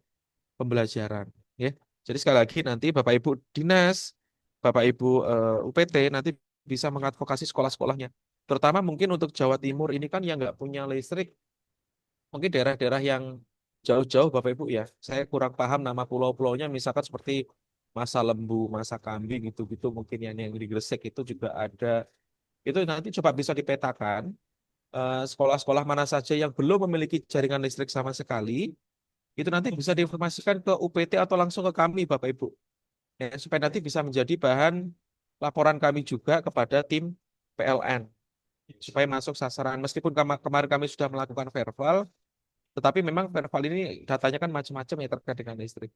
pembelajaran. Ya. Jadi sekali lagi nanti Bapak Ibu Dinas, Bapak Ibu UPT nanti bisa mengadvokasi sekolah-sekolahnya. Terutama mungkin untuk Jawa Timur ini kan yang nggak punya listrik, mungkin daerah-daerah yang jauh-jauh Bapak Ibu ya. Saya kurang paham nama pulau-pulaunya, misalkan seperti Masa Lembu, Masa Kambing gitu-gitu, mungkin yang di Gresik itu juga ada. Itu nanti coba bisa dipetakan sekolah-sekolah mana saja yang belum memiliki jaringan listrik sama sekali, itu nanti bisa diinformasikan ke UPT atau langsung ke kami Bapak Ibu. ya, supaya nanti bisa menjadi bahan laporan kami juga kepada tim PLN supaya masuk sasaran. Meskipun kemarin kami sudah melakukan verbal, tetapi memang verbal ini datanya kan macam-macam ya terkait dengan listrik.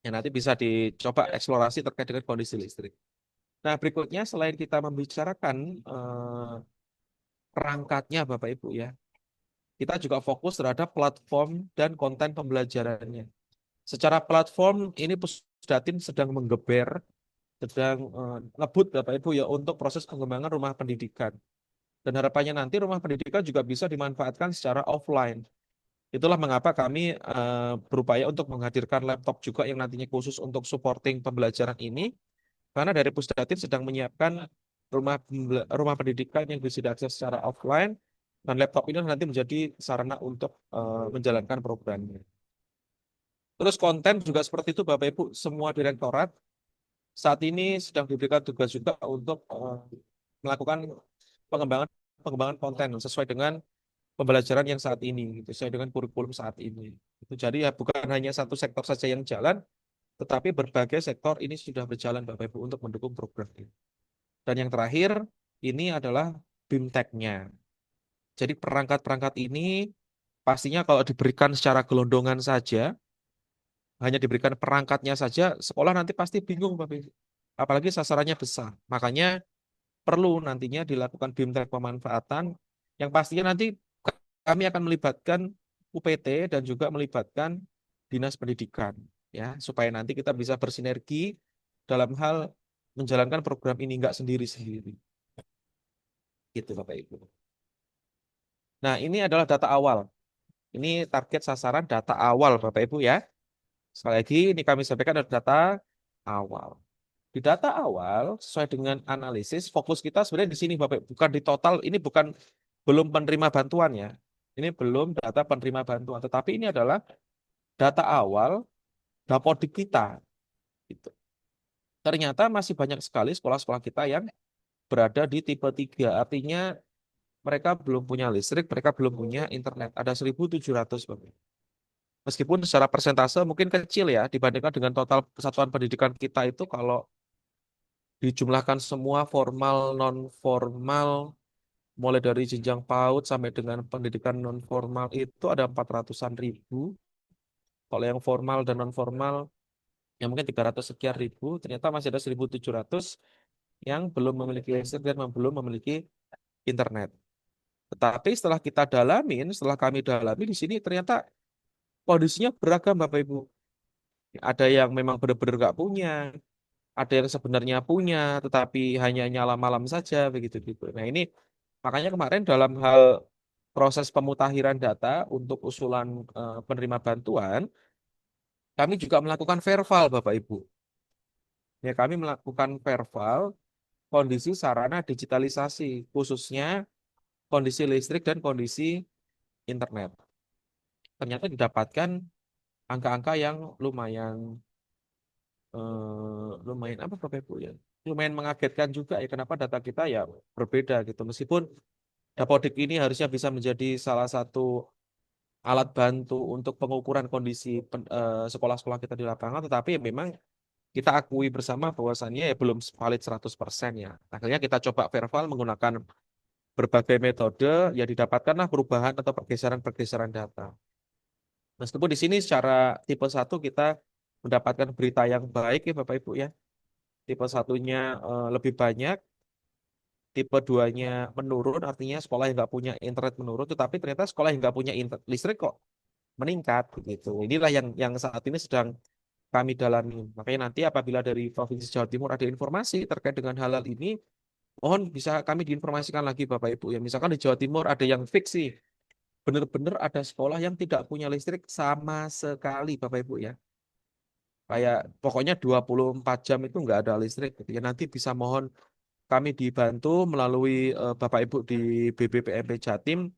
Ya, nanti bisa dicoba eksplorasi terkait dengan kondisi listrik. Nah, berikutnya selain kita membicarakan perangkatnya Bapak Ibu ya, kita juga fokus terhadap platform dan konten pembelajarannya. Secara platform ini Pusdatin sedang menggeber, sedang ngebut Bapak Ibu ya untuk proses pengembangan rumah pendidikan. Dan harapannya nanti rumah pendidikan juga bisa dimanfaatkan secara offline. Itulah mengapa kami berupaya untuk menghadirkan laptop juga yang nantinya khusus untuk supporting pembelajaran ini. Karena dari Pusdatin sedang menyiapkan rumah pendidikan yang bisa diakses secara offline, dan laptop ini nanti menjadi sarana untuk menjalankan programnya. Terus konten juga seperti itu Bapak Ibu, semua direktorat saat ini sedang diberikan tugas juga untuk melakukan pengembangan pengembangan konten sesuai dengan pembelajaran yang saat ini, gitu, sesuai dengan kurikulum saat ini. Itu jadi ya bukan hanya satu sektor saja yang jalan, tetapi berbagai sektor ini sudah berjalan Bapak Ibu untuk mendukung program ini. Dan yang terakhir ini adalah BIMTEK-nya. Jadi perangkat-perangkat ini pastinya kalau diberikan secara gelondongan saja, hanya diberikan perangkatnya saja, sekolah nanti pasti bingung Bapak Ibu. Apalagi sasarannya besar. Makanya perlu nantinya dilakukan BIMTEK pemanfaatan yang pastinya nanti kami akan melibatkan UPT dan juga melibatkan Dinas Pendidikan ya supaya nanti kita bisa bersinergi dalam hal menjalankan program ini nggak sendiri-sendiri. Gitu Bapak Ibu. Nah, ini adalah data awal. Ini target sasaran data awal Bapak Ibu ya. Sekali lagi ini kami sampaikan adalah data awal. Di data awal sesuai dengan analisis fokus kita sebenarnya di sini Bapak Ibu, bukan di total, ini bukan belum penerima bantuan ya. Ini belum data penerima bantuan, tetapi ini adalah data awal Dapodik kita. Gitu. Ternyata masih banyak sekali sekolah-sekolah kita yang berada di tipe 3. Artinya mereka belum punya listrik, mereka belum punya internet. Ada 1.700 Bapak. Meskipun secara persentase mungkin kecil ya dibandingkan dengan total kesatuan pendidikan kita itu kalau dijumlahkan semua formal, non formal, mulai dari jenjang PAUD sampai dengan pendidikan non formal itu ada 400-an ribu. Kalau yang formal dan non formal yang mungkin 300 sekian ribu, ternyata masih ada 1.700 yang belum memiliki listrik dan belum memiliki internet. Tetapi setelah kami dalami di sini ternyata kondisinya beragam Bapak Ibu. Ada yang memang benar-benar nggak punya, ada yang sebenarnya punya, tetapi hanya nyala malam saja, begitu gitu. Nah ini makanya kemarin dalam hal proses pemutakhiran data untuk usulan penerima bantuan, kami juga melakukan verval Bapak Ibu. Ya kami melakukan verval kondisi sarana digitalisasi, khususnya kondisi listrik dan kondisi internet. Ternyata didapatkan angka-angka yang lumayan apa Bapak Ibu ya, lumayan mengagetkan juga ya kenapa data kita ya berbeda gitu. Meskipun Dapodik ini harusnya bisa menjadi salah satu alat bantu untuk pengukuran kondisi sekolah-sekolah kita di lapangan, tetapi memang kita akui bersama bahwasannya ya belum valid 100% ya. Akhirnya kita coba verval menggunakan berbagai metode, ya didapatkanlah perubahan atau pergeseran-pergeseran data. Meskipun di sini secara tipe 1 kita mendapatkan berita yang baik ya Bapak Ibu ya. Tipe satunya lebih banyak, tipe 2-nya menurun, artinya sekolah yang nggak punya internet menurun, tetapi ternyata sekolah yang nggak punya listrik kok meningkat begitu. Inilah yang saat ini sedang kami dalami. Makanya nanti apabila dari Provinsi Jawa Timur ada informasi terkait dengan hal-hal ini, mohon bisa kami diinformasikan lagi Bapak Ibu ya. Misalkan di Jawa Timur ada yang fix sih, benar-benar ada sekolah yang tidak punya listrik sama sekali Bapak Ibu ya. Kayak pokoknya 24 jam itu nggak ada listrik gitu ya. Nanti bisa mohon kami dibantu melalui Bapak Ibu di BBPMP Jatim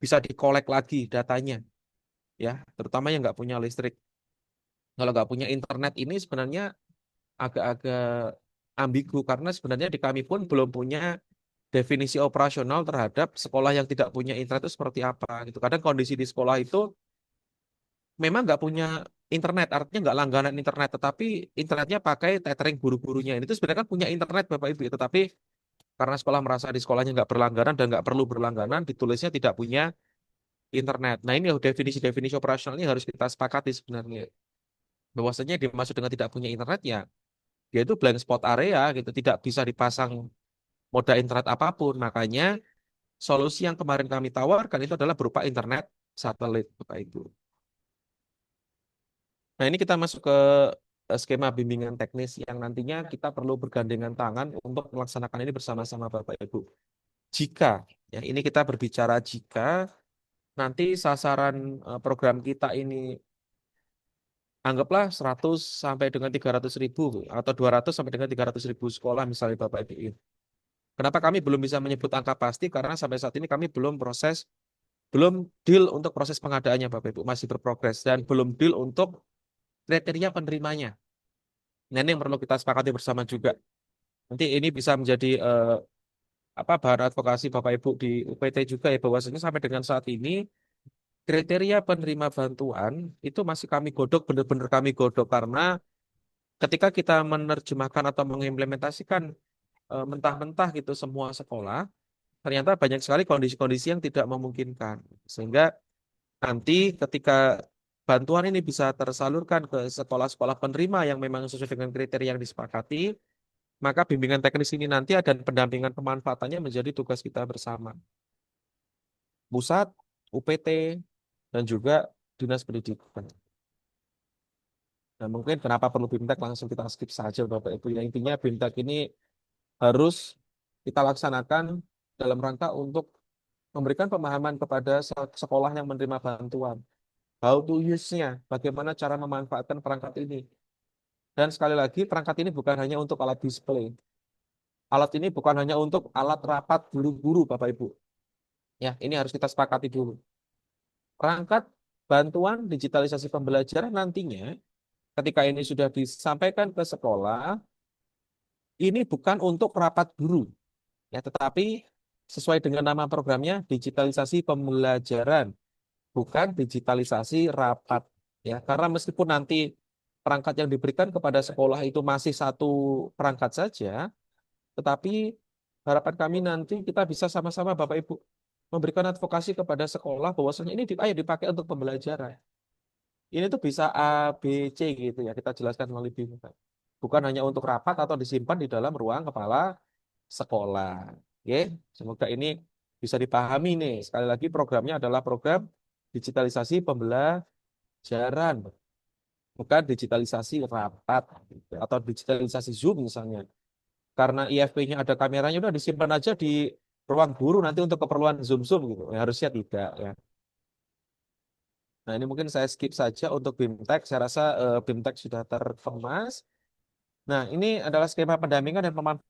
bisa dikolek lagi datanya ya, terutama yang nggak punya listrik. Kalau nggak punya internet ini sebenarnya agak-agak ambigu karena sebenarnya di kami pun belum punya definisi operasional terhadap sekolah yang tidak punya internet itu seperti apa gitu. Kadang kondisi di sekolah itu memang nggak punya internet, artinya nggak langganan internet, tetapi internetnya pakai tethering guru-gurunya. Ini tuh sebenarnya kan punya internet Bapak Ibu, tetapi karena sekolah merasa di sekolahnya nggak berlangganan dan nggak perlu berlangganan, ditulisnya tidak punya internet. Nah ini definisi-definisi operasional ini harus kita sepakati sebenarnya. Bahwasanya dimaksud dengan tidak punya internet ya, yaitu blank spot area gitu, tidak bisa dipasang moda internet apapun. Makanya solusi yang kemarin kami tawarkan itu adalah berupa internet satelit, Bapak Ibu. Nah, ini kita masuk ke skema bimbingan teknis yang nantinya kita perlu bergandengan tangan untuk melaksanakan ini bersama-sama Bapak Ibu. Jika, ya ini kita berbicara jika nanti sasaran program kita ini anggaplah 100 sampai dengan 300 ribu atau 200 sampai dengan 300 ribu sekolah misalnya Bapak Ibu. Kenapa kami belum bisa menyebut angka pasti? Karena sampai saat ini kami belum deal untuk proses pengadaannya Bapak Ibu, masih berprogres dan belum deal untuk kriteria penerimanya. Nah, ini yang perlu kita sepakati bersama juga. Nanti ini bisa menjadi bahan advokasi Bapak Ibu di UPT juga ya, bahwasanya sampai dengan saat ini kriteria penerima bantuan itu masih kami godok, benar-benar kami godok karena ketika kita menerjemahkan atau mengimplementasikan mentah-mentah gitu semua sekolah, ternyata banyak sekali kondisi-kondisi yang tidak memungkinkan. Sehingga nanti ketika bantuan ini bisa tersalurkan ke sekolah-sekolah penerima yang memang sesuai dengan kriteria yang disepakati, maka bimbingan teknis ini nanti dan pendampingan pemanfaatannya menjadi tugas kita bersama. Pusat, UPT, dan juga Dinas Pendidikan. Nah, mungkin kenapa perlu BIMTEK langsung kita skip saja Bapak Ibu. Yang intinya BIMTEK ini harus kita laksanakan dalam rangka untuk memberikan pemahaman kepada sekolah yang menerima bantuan. How to use-nya, bagaimana cara memanfaatkan perangkat ini. Dan sekali lagi, perangkat ini bukan hanya untuk alat display. Alat ini bukan hanya untuk alat rapat guru-guru, Bapak Ibu. Ya, ini harus kita sepakati dulu. Perangkat bantuan digitalisasi pembelajaran nantinya, ketika ini sudah disampaikan ke sekolah, ini bukan untuk rapat guru, ya, tetapi sesuai dengan nama programnya, digitalisasi pembelajaran, bukan digitalisasi rapat. Ya, karena meskipun nanti perangkat yang diberikan kepada sekolah itu masih satu perangkat saja, tetapi harapan kami nanti kita bisa sama-sama Bapak Ibu memberikan advokasi kepada sekolah bahwasanya ini ayo dipakai untuk pembelajaran. Ini tuh bisa A, B, C gitu ya, kita jelaskan melalui BIM. Bukan hanya untuk rapat atau disimpan di dalam ruang kepala sekolah. Oke, semoga ini bisa dipahami nih. Sekali lagi programnya adalah program digitalisasi pembelajaran, bukan digitalisasi rapat gitu, atau digitalisasi Zoom misalnya. Karena IFP-nya ada kameranya udah disimpan aja di ruang guru nanti untuk keperluan Zoom gitu. Ya, harusnya tidak ya. Nah, ini mungkin saya skip saja untuk BIMTEK. Saya rasa BIMTEK sudah terkemas. Nah, ini adalah skema pendampingan dan pemanfaatan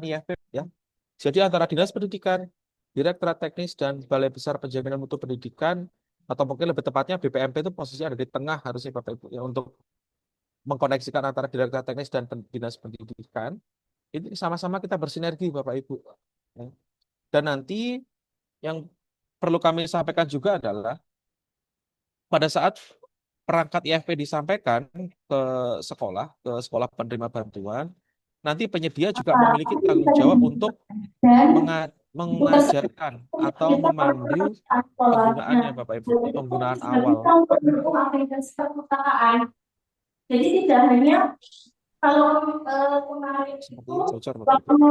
IFP ya. Jadi antara Dinas Pendidikan, Direktorat Teknis dan Balai Besar Penjaminan Mutu Pendidikan atau mungkin lebih tepatnya BPMP itu posisinya ada di tengah harusnya Bapak Ibu ya untuk mengkoneksikan antara Direktorat Teknis dan Dinas Pendidikan. Ini sama-sama kita bersinergi Bapak Ibu. Ya. Dan nanti yang perlu kami sampaikan juga adalah pada saat perangkat IFP disampaikan ke sekolah penerima bantuan, nanti penyedia juga memiliki tanggung jawab untuk mengajarkan atau memandu penggunaannya, Bapak Ibu, penggunaan awal. Jadi tidak hanya kalau kemarin Seperti itu bocor, Bapak Ibu.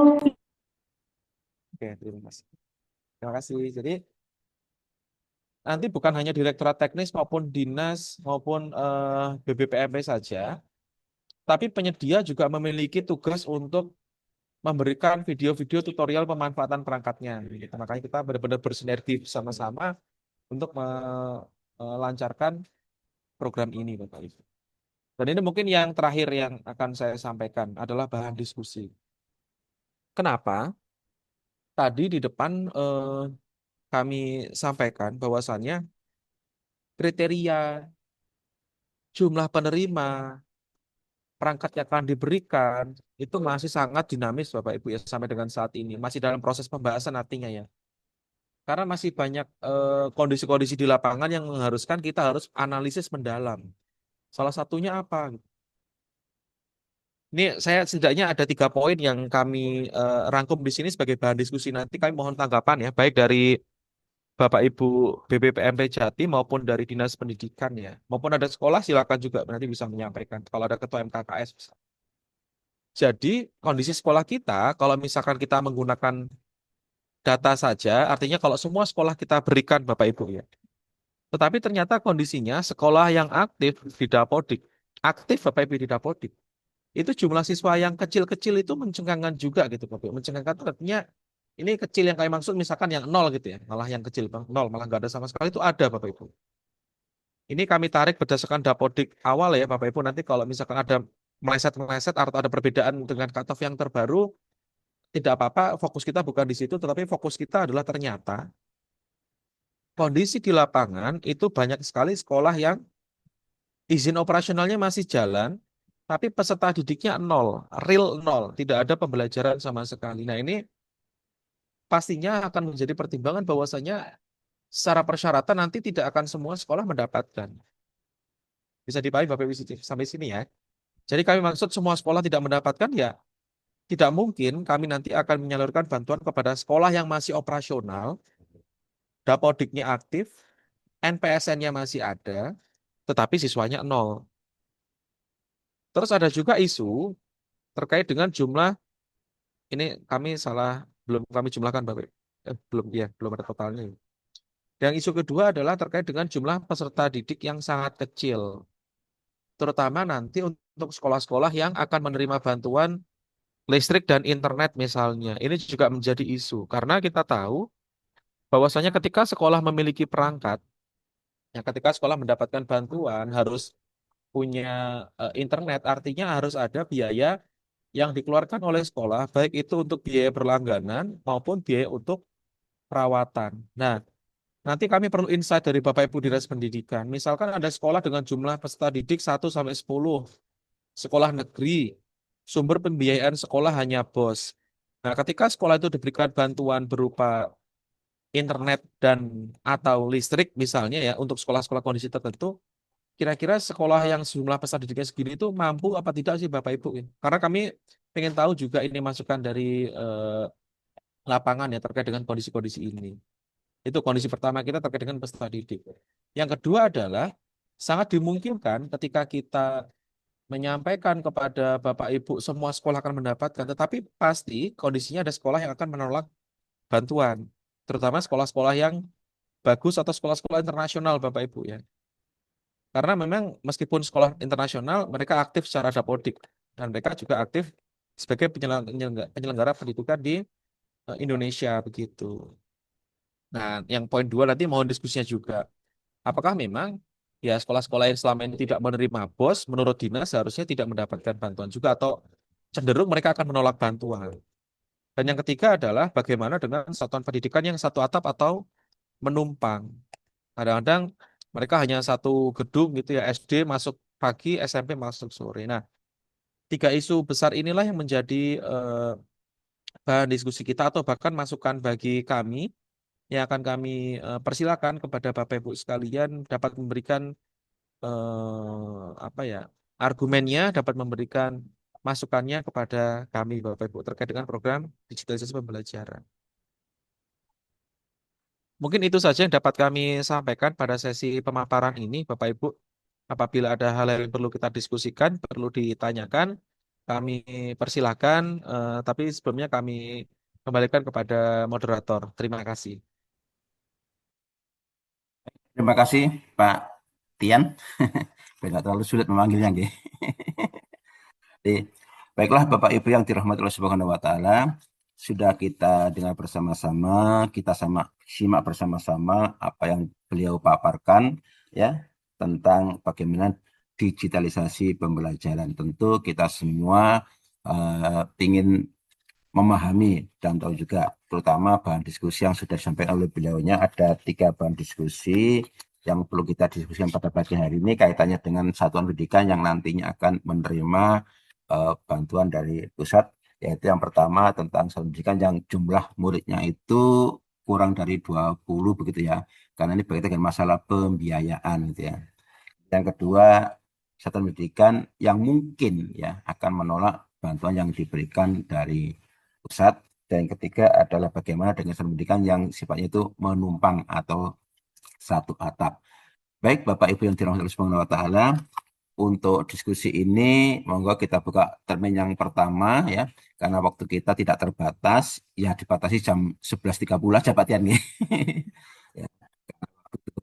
Oke, terima kasih. Terima kasih. Jadi nanti bukan hanya Direktorat Teknis maupun Dinas maupun BBPMP saja, tapi penyedia juga memiliki tugas untuk memberikan video-video tutorial pemanfaatan perangkatnya. Gitu. Makanya kita benar-benar bersinergi bersama-sama untuk melancarkan program ini, Bapak Ibu. Dan ini mungkin yang terakhir yang akan saya sampaikan adalah bahan diskusi. Kenapa? Tadi di depan kami sampaikan bahwasannya kriteria jumlah penerima perangkat yang akan diberikan itu masih sangat dinamis Bapak Ibu ya sampai dengan saat ini. Masih dalam proses pembahasan artinya ya. Karena masih banyak kondisi-kondisi di lapangan yang mengharuskan kita harus analisis mendalam. Salah satunya apa? Ini saya setidaknya ada 3 poin yang kami rangkum di sini sebagai bahan diskusi nanti. Kami mohon tanggapan ya, baik dari Bapak Ibu BPPMP Jatim maupun dari Dinas Pendidikan ya, maupun ada sekolah silakan juga nanti bisa menyampaikan kalau ada ketua MKKS. Jadi kondisi sekolah kita, kalau misalkan kita menggunakan data saja, artinya kalau semua sekolah kita berikan Bapak Ibu ya. Tetapi ternyata kondisinya sekolah yang aktif di Dapodik, aktif Bapak Ibu di Dapodik, itu jumlah siswa yang kecil-kecil itu mencengangkan juga gitu Bapak Ibu. Mencengangkan itu artinya ini kecil yang kami maksud misalkan yang nol gitu ya, malah yang kecil Bang, nol, malah nggak ada sama sekali itu ada Bapak Ibu. Ini kami tarik berdasarkan Dapodik awal ya Bapak Ibu, nanti kalau misalkan ada meleset-meleset atau ada perbedaan dengan cutoff yang terbaru, tidak apa-apa, fokus kita bukan di situ, tetapi fokus kita adalah ternyata kondisi di lapangan itu banyak sekali sekolah yang izin operasionalnya masih jalan, tapi peserta didiknya nol, real nol, tidak ada pembelajaran sama sekali. Nah ini pastinya akan menjadi pertimbangan bahwasanya secara persyaratan nanti tidak akan semua sekolah mendapatkan. Bisa dipahami Bapak Ibu sampai sini ya. Jadi kami maksud semua sekolah tidak mendapatkan ya tidak mungkin kami nanti akan menyalurkan bantuan kepada sekolah yang masih operasional, Dapodiknya aktif, NPSN-nya masih ada, tetapi siswanya nol. Terus ada juga isu terkait dengan jumlah, ini kami salah, belum kami jumlahkan Bapak. Belum ya, belum ada totalnya. Yang isu kedua adalah terkait dengan jumlah peserta didik yang sangat kecil. Terutama nanti untuk sekolah-sekolah yang akan menerima bantuan listrik dan internet misalnya. Ini juga menjadi isu karena kita tahu bahwasanya ketika sekolah memiliki perangkat, ya ketika sekolah mendapatkan bantuan harus punya internet, artinya harus ada biaya yang dikeluarkan oleh sekolah, baik itu untuk biaya berlangganan maupun biaya untuk perawatan. Nah, nanti kami perlu insight dari Bapak Ibu Dinas Pendidikan. Misalkan ada sekolah dengan jumlah peserta didik 1 sampai 10, sekolah negeri, sumber pembiayaan sekolah hanya BOS. Nah, ketika sekolah itu diberikan bantuan berupa internet dan atau listrik misalnya ya untuk sekolah-sekolah kondisi tertentu, kira-kira sekolah yang jumlah peserta didiknya segini itu mampu apa tidak sih Bapak Ibu? Karena kami pengen tahu juga ini masukan dari lapangan ya terkait dengan kondisi-kondisi ini. Itu kondisi pertama kita terkait dengan peserta didik. Yang kedua adalah sangat dimungkinkan ketika kita menyampaikan kepada Bapak Ibu semua sekolah akan mendapatkan, tetapi pasti kondisinya ada sekolah yang akan menolak bantuan, terutama sekolah-sekolah yang bagus atau sekolah-sekolah internasional Bapak Ibu ya. Karena memang meskipun sekolah internasional mereka aktif secara dapodik dan mereka juga aktif sebagai penyelenggara pendidikan di Indonesia begitu. Nah, yang poin 2 nanti mohon diskusinya juga. Apakah memang ya sekolah-sekolah yang selama ini tidak menerima BOS menurut dinas seharusnya tidak mendapatkan bantuan juga atau cenderung mereka akan menolak bantuan. Dan yang ketiga adalah bagaimana dengan satuan pendidikan yang satu atap atau menumpang. Kadang-kadang mereka hanya satu gedung gitu ya, SD masuk pagi, SMP masuk sore. Nah, 3 isu besar inilah yang menjadi bahan diskusi kita atau bahkan masukan bagi kami yang akan kami persilakan kepada Bapak Ibu sekalian dapat memberikan apa ya argumennya, dapat memberikan masukannya kepada kami Bapak Ibu terkait dengan program digitalisasi pembelajaran. Mungkin itu saja yang dapat kami sampaikan pada sesi pemaparan ini, Bapak Ibu. Apabila ada hal yang perlu kita diskusikan, perlu ditanyakan, kami persilahkan. Tapi sebelumnya kami kembalikan kepada moderator. Terima kasih. Terima kasih Pak Tian. Biar nggak terlalu sulit memanggilnya, nggih. Jadi, baiklah Bapak Ibu yang dirahmati Allah Subhanahu wa taala, sudah kita dengar bersama-sama, kita simak bersama-sama apa yang beliau paparkan ya tentang bagaimana digitalisasi pembelajaran. Tentu kita semua ingin memahami dan tahu juga terutama bahan diskusi yang sudah disampaikan oleh beliaunya. Ada 3 bahan diskusi yang perlu kita diskusikan pada pagi hari ini kaitannya dengan satuan pendidikan yang nantinya akan menerima bantuan dari pusat, yaitu yang pertama tentang satuan pendidikan yang jumlah muridnya itu kurang dari 20 begitu ya. Karena ini berkaitan dengan masalah pembiayaan gitu ya. Yang kedua, satuan pendidikan yang mungkin ya akan menolak bantuan yang diberikan dari pusat. Dan yang ketiga adalah bagaimana dengan satuan pendidikan yang sifatnya itu menumpang atau satu atap. Baik, Bapak Ibu yang dirahmati Allah Subhanahu wa taala, untuk diskusi ini monggo kita buka termin yang pertama ya. Karena waktu kita tidak terbatas, ya dibatasi jam 11.30 aja Pak Tian nih. Ya,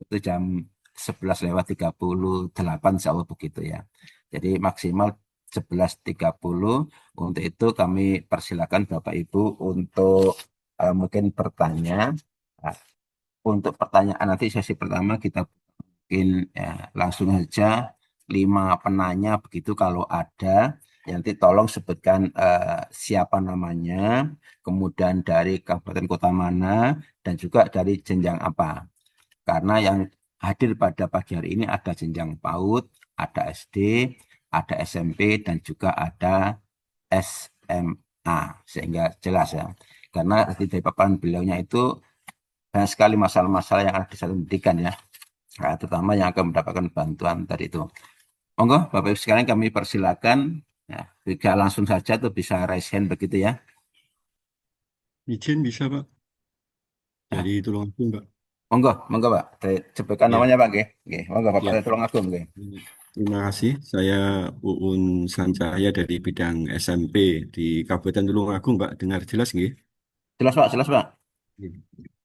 itu jam 11:38 insya Allah begitu ya. Jadi maksimal 11.30. Untuk itu kami persilakan Bapak Ibu untuk mungkin bertanya. Nah, untuk pertanyaan nanti sesi pertama kita mungkin ya, langsung saja 5 penanya begitu kalau ada. Ya, nanti tolong sebutkan siapa namanya, kemudian dari kabupaten kota mana, dan juga dari jenjang apa. Karena yang hadir pada pagi hari ini ada jenjang PAUD, ada SD, ada SMP, dan juga ada SMA. Sehingga jelas ya. Karena dari paparan beliaunya itu banyak sekali masalah-masalah yang ada di satu pendidikan ya. Nah, terutama yang akan mendapatkan bantuan tadi itu. Monggo, Bapak Ibu sekalian kami persilakan. Ya, bisa langsung saja tuh bisa raise hand begitu ya. Izin bisa Pak, Ya, dari Tulungagung Pak. monggo, monggo Pak. Sebutkan Ya, namanya Pak, nggih. Nggih, monggo Bapak ya. dari Tulungagung nggih. Terima kasih. Saya Uun Sancaya dari bidang SMP di Kabupaten Tulungagung Pak. Dengar jelas nggih? Jelas Pak, jelas Pak.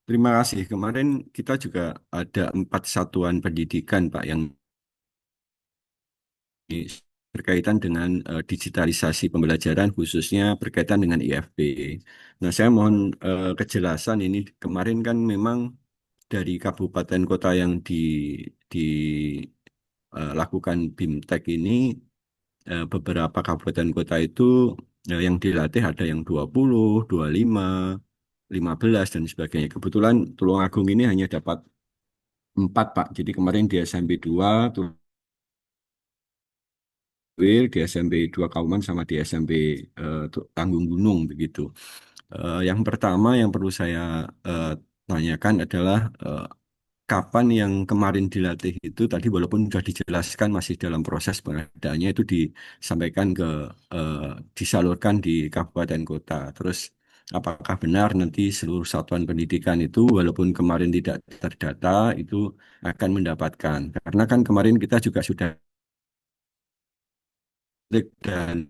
Terima kasih. Kemarin kita juga ada 4 satuan pendidikan Pak yang berkaitan dengan digitalisasi pembelajaran khususnya berkaitan dengan IFP. Nah, saya mohon kejelasan ini kemarin kan memang dari kabupaten kota yang dilakukan BIMTEK ini beberapa kabupaten kota itu yang dilatih ada yang 20, 25, 15 dan sebagainya. Kebetulan Tulungagung ini hanya dapat 4 Pak. Jadi kemarin di SMP 2 di SMP 2 Kauman sama di SMP Tanggung Gunung begitu. Yang pertama yang perlu saya tanyakan adalah kapan yang kemarin dilatih itu tadi walaupun sudah dijelaskan masih dalam proses pengadaannya itu disampaikan eh, disalurkan di kabupaten kota. Terus apakah benar nanti seluruh satuan pendidikan itu walaupun kemarin tidak terdata itu akan mendapatkan? Karena kan kemarin kita juga sudah dan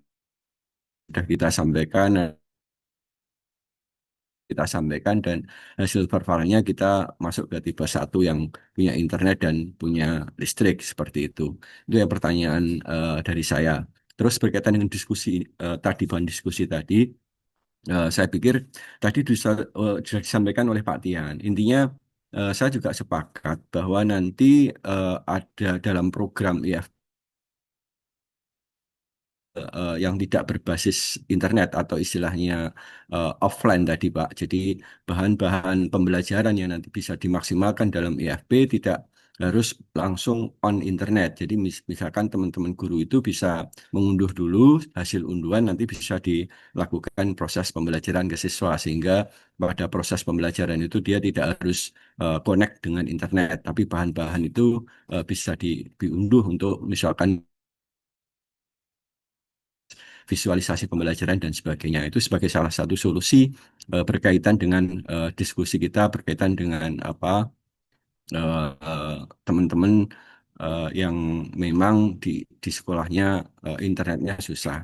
sudah kita sampaikan dan hasil perfaranya kita masuk ke tipe 1 yang punya internet dan punya listrik seperti itu. Itu yang pertanyaan dari saya. Terus berkaitan dengan diskusi tadi bahan diskusi tadi, saya pikir tadi sudah disampaikan oleh Pak Tian. Intinya saya juga sepakat bahwa nanti ada dalam program IF yang tidak berbasis internet atau istilahnya offline tadi Pak. Jadi bahan-bahan pembelajaran yang nanti bisa dimaksimalkan dalam IFP tidak harus langsung on internet. Jadi misalkan teman-teman guru itu bisa mengunduh dulu hasil unduhan nanti bisa dilakukan proses pembelajaran ke siswa sehingga pada proses pembelajaran itu dia tidak harus connect dengan internet tapi bahan-bahan itu bisa diunduh untuk misalkan visualisasi pembelajaran dan sebagainya. Itu sebagai salah satu solusi berkaitan dengan diskusi kita berkaitan dengan apa teman-teman yang memang di sekolahnya internetnya susah.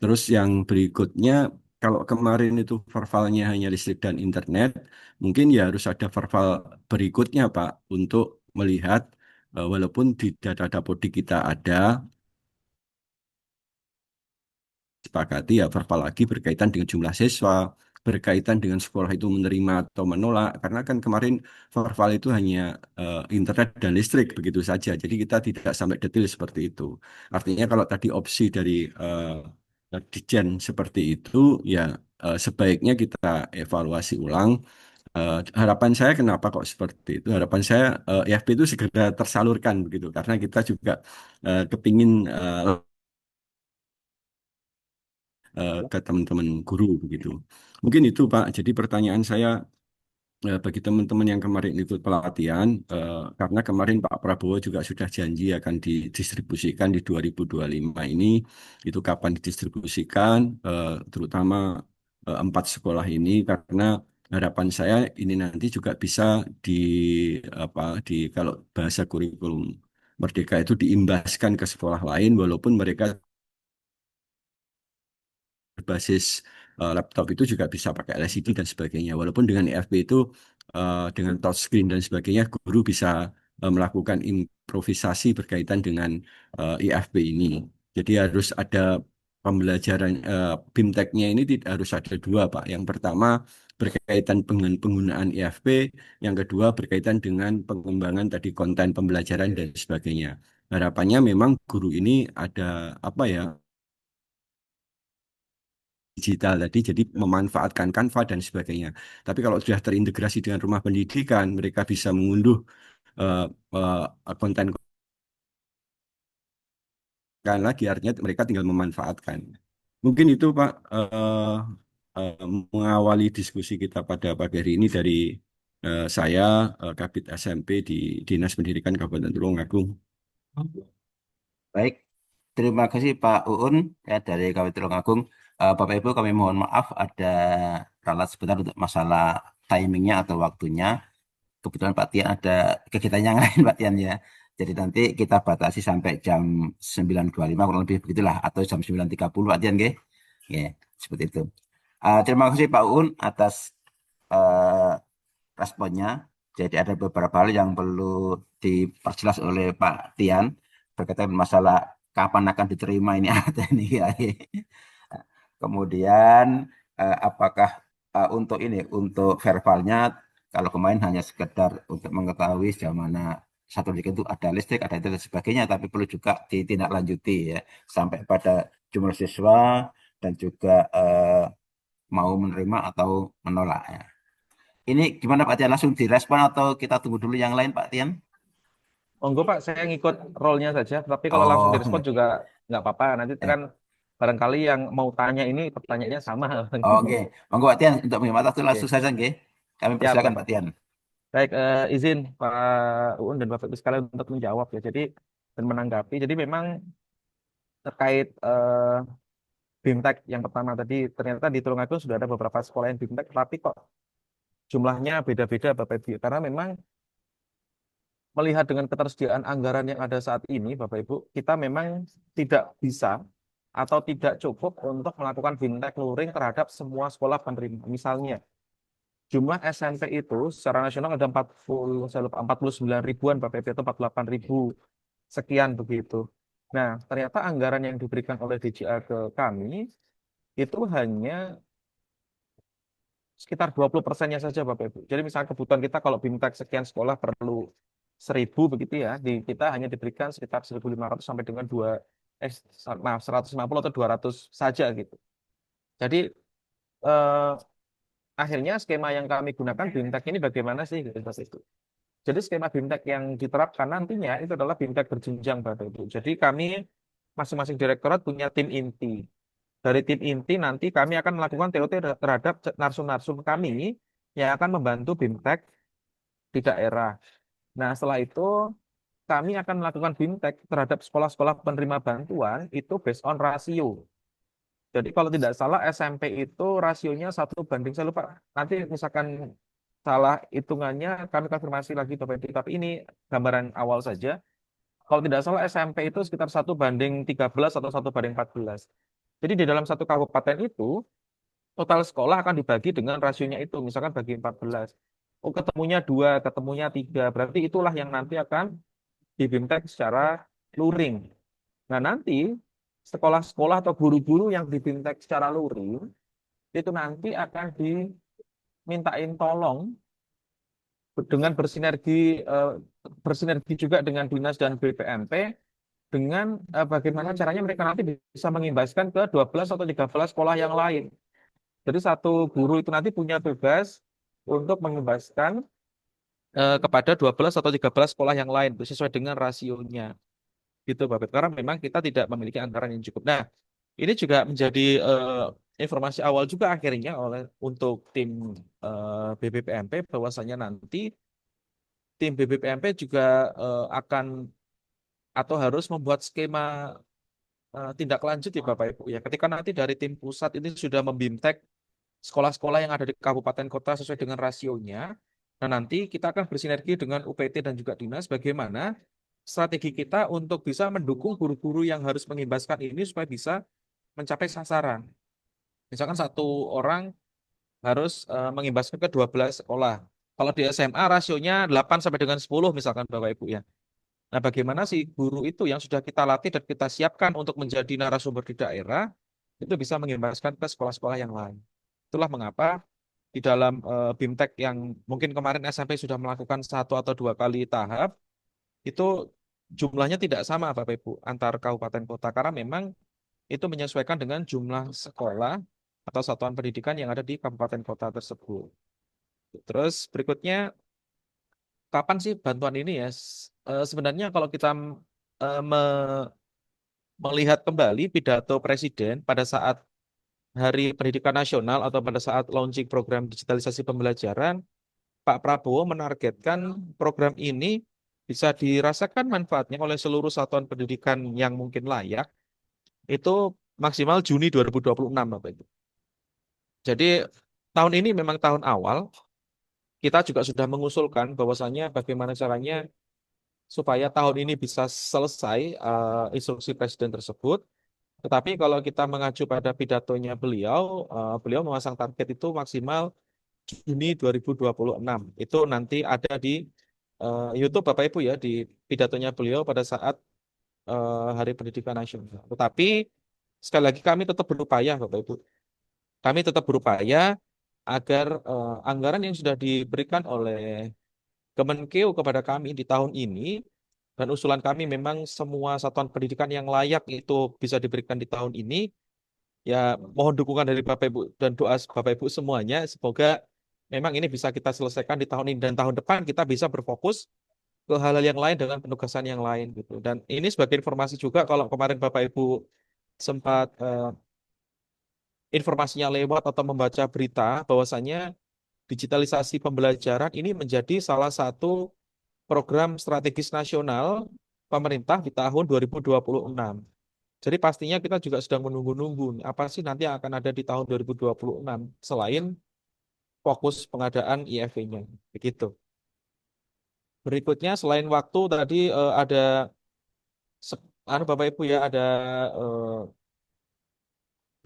Terus yang berikutnya kalau kemarin itu vervalnya hanya listrik dan internet, mungkin ya harus ada verval berikutnya Pak untuk melihat walaupun di data Dapodik kita ada sepakati ya verbal lagi berkaitan dengan jumlah siswa, berkaitan dengan sekolah itu menerima atau menolak, karena kan kemarin verbal itu hanya internet dan listrik begitu saja, jadi kita tidak sampai detail seperti itu. Artinya kalau tadi opsi dari Dijen seperti itu, ya sebaiknya kita evaluasi ulang. Harapan saya kenapa kok seperti itu? Harapan saya IFP itu segera tersalurkan begitu, karena kita juga kepingin ke teman-teman guru begitu. Mungkin itu Pak. Jadi pertanyaan saya bagi teman-teman yang kemarin ikut pelatihan, karena kemarin Pak Prabowo juga sudah janji akan didistribusikan di 2025 ini, itu kapan didistribusikan, terutama 4 sekolah ini, karena harapan saya ini nanti juga bisa di apa di kalau bahasa kurikulum Merdeka itu diimbaskan ke sekolah lain, walaupun mereka berbasis laptop itu juga bisa pakai LCD dan sebagainya. Walaupun dengan IFP itu dengan touchscreen dan sebagainya, guru bisa melakukan improvisasi berkaitan dengan IFP ini. Jadi harus ada pembelajaran BIMTEK-nya ini harus ada dua, Pak. Yang pertama berkaitan dengan penggunaan IFP, yang kedua berkaitan dengan pengembangan tadi konten pembelajaran dan sebagainya. Harapannya memang guru ini ada apa ya, digital tadi, jadi memanfaatkan Canva dan sebagainya. Tapi kalau sudah terintegrasi dengan rumah pendidikan, mereka bisa mengunduh eh, konten lagi, artinya mereka tinggal memanfaatkan. Mungkin itu Pak, eh, mengawali diskusi kita pada pagi hari ini dari saya, Kabid SMP di Dinas Pendidikan Kabupaten Tulungagung. Baik, terima kasih Pak Uun ya dari KW Tulungagung. Bapak Ibu kami mohon maaf ada ralat sebentar untuk masalah timingnya atau waktunya. Kebetulan Pak Tian ada kegiatan yang lain Pak Tian ya. Jadi nanti kita batasi sampai jam 9.25 kurang lebih begitulah atau jam 9.30 Pak Tian nggih. Ya, seperti itu. Terima kasih Pak Uun atas eh, responnya. Jadi ada beberapa hal yang perlu diperjelas oleh Pak Tian berkaitan masalah kapan akan diterima ini ini ya. Kemudian apakah untuk ini untuk verbalnya kalau kemarin hanya sekedar untuk mengetahui sejauh mana satu titik itu ada listrik, ada itu dan sebagainya, tapi perlu juga ditindaklanjuti ya sampai pada jumlah siswa dan juga mau menerima atau menolak ya. Ini gimana Pak Tian, langsung direspon atau kita tunggu dulu yang lain Pak Tian? Monggo Pak, saya ngikut role-nya saja. Tapi kalau langsung Oh, direspon juga nggak apa-apa. Nanti ya. kan barangkali yang mau tanya ini pertanyaannya sama. Oke. Monggo Pak Tian untuk menghemat waktu Oke, langsung saja nggih. Kami siap. persilakan Pak Tian. Baik, izin Pak Uun dan Bapak Ibu sekalian untuk menjawab ya. Jadi dan menanggapi. Jadi memang terkait BIMTEK yang pertama tadi, ternyata di Tulungagung sudah ada beberapa sekolah yang BIMTEK, tapi kok jumlahnya beda-beda Bapak Ibu. Karena memang melihat dengan ketersediaan anggaran yang ada saat ini, Bapak Ibu, kita memang tidak bisa atau tidak cukup untuk melakukan BIMTEK luring terhadap semua sekolah penerima. Misalnya, jumlah SMP itu secara nasional ada 49 ribuan, Bapak Ibu, atau 48 ribu sekian begitu. Nah, ternyata anggaran yang diberikan oleh DJA ke kami itu hanya sekitar 20%-nya saja, Bapak Ibu. Jadi misalnya kebutuhan kita kalau BIMTEK sekian sekolah perlu 1.000 begitu ya, kita hanya diberikan sekitar 1.500 sampai dengan 150 atau 200 saja gitu. Jadi eh, akhirnya skema yang kami gunakan BIMTEK ini bagaimana sih gitu, Bapak Ibu. Jadi skema BIMTEK yang diterapkan nantinya itu adalah BIMTEK berjenjang, Bapak Ibu. Jadi kami masing-masing direktorat punya tim inti. Dari tim inti nanti kami akan melakukan TOT terhadap narsum-narsum kami yang akan membantu BIMTEK di daerah. Nah, setelah itu kami akan melakukan BIMTEK terhadap sekolah-sekolah penerima bantuan itu based on rasio. Jadi kalau tidak salah SMP itu rasionya 1:, saya lupa. Nanti misalkan salah hitungannya kami konfirmasi lagi Bapak Ibu. Tapi ini gambaran awal saja. Kalau tidak salah SMP itu sekitar 1:13 atau 1:14. Jadi di dalam satu kabupaten itu total sekolah akan dibagi dengan rasionya itu. Misalkan bagi 14. Oh, ketemunya 2, ketemunya 3. Berarti itulah yang nanti akan di BIMTEK secara luring. Nah, nanti sekolah-sekolah atau guru-guru yang di BIMTEK secara luring itu nanti akan dimintain tolong dengan bersinergi juga dengan Dinas dan BPMP dengan bagaimana caranya mereka nanti bisa mengimbaskan ke 12 atau 13 sekolah yang lain. Jadi satu guru itu nanti punya tugas untuk mengimbaskan kepada 12 atau 13 sekolah yang lain sesuai dengan rasionya. Gitu, Bapak. Karena memang kita tidak memiliki anggaran yang cukup. Nah, ini juga menjadi informasi awal juga akhirnya untuk tim BBPMP bahwasanya nanti tim BBPMP juga akan atau harus membuat skema tindak lanjut ya Bapak Ibu ya. Ketika nanti dari tim pusat ini sudah membimtek sekolah-sekolah yang ada di kabupaten kota sesuai dengan rasionya. Nah, nanti kita akan bersinergi dengan UPT dan juga dinas bagaimana strategi kita untuk bisa mendukung guru-guru yang harus mengimbaskan ini supaya bisa mencapai sasaran. Misalkan satu orang harus mengimbaskan ke 12 sekolah. Kalau di SMA rasionya 8 sampai dengan 10 misalkan Bapak Ibu ya. Nah, bagaimana si guru itu yang sudah kita latih dan kita siapkan untuk menjadi narasumber di daerah itu bisa mengimbaskan ke sekolah-sekolah yang lain. Itulah mengapa di dalam BIMTEK yang mungkin kemarin SMP sudah melakukan 1 atau 2 kali tahap, itu jumlahnya tidak sama Bapak Ibu antar kabupaten kota karena memang itu menyesuaikan dengan jumlah sekolah atau satuan pendidikan yang ada di kabupaten kota tersebut. Terus berikutnya, kapan sih bantuan ini ya? Sebenarnya kalau kita melihat kembali pidato Presiden pada saat Hari Pendidikan Nasional atau pada saat launching program digitalisasi pembelajaran, Pak Prabowo menargetkan program ini bisa dirasakan manfaatnya oleh seluruh satuan pendidikan yang mungkin layak, itu maksimal Juni 2026, Bapak Ibu. Jadi tahun ini memang tahun awal, kita juga sudah mengusulkan bahwasannya bagaimana caranya supaya tahun ini bisa selesai instruksi Presiden tersebut. Tetapi kalau kita mengacu pada pidatonya beliau, beliau memasang target itu maksimal Juni 2026. Itu nanti ada di YouTube Bapak Ibu ya, di pidatonya beliau pada saat Hari Pendidikan Nasional. Tetapi sekali lagi kami tetap berupaya Bapak Ibu. Kami tetap berupaya agar anggaran yang sudah diberikan oleh Kemenkeu kepada kami di tahun ini dan usulan kami memang semua satuan pendidikan yang layak itu bisa diberikan di tahun ini. Ya, mohon dukungan dari Bapak Ibu dan doa Bapak Ibu semuanya. Semoga memang ini bisa kita selesaikan di tahun ini dan tahun depan kita bisa berfokus ke hal-hal yang lain dengan penugasan yang lain gitu. Dan ini sebagai informasi juga kalau kemarin Bapak Ibu sempat informasinya lewat atau membaca berita bahwasanya digitalisasi pembelajaran ini menjadi salah satu program strategis nasional pemerintah di tahun 2026. Jadi pastinya kita juga sedang menunggu-nunggu apa sih nanti yang akan ada di tahun 2026 selain fokus pengadaan IFV-nya. Begitu. Berikutnya selain waktu tadi ada Bapak Ibu ya ada eh,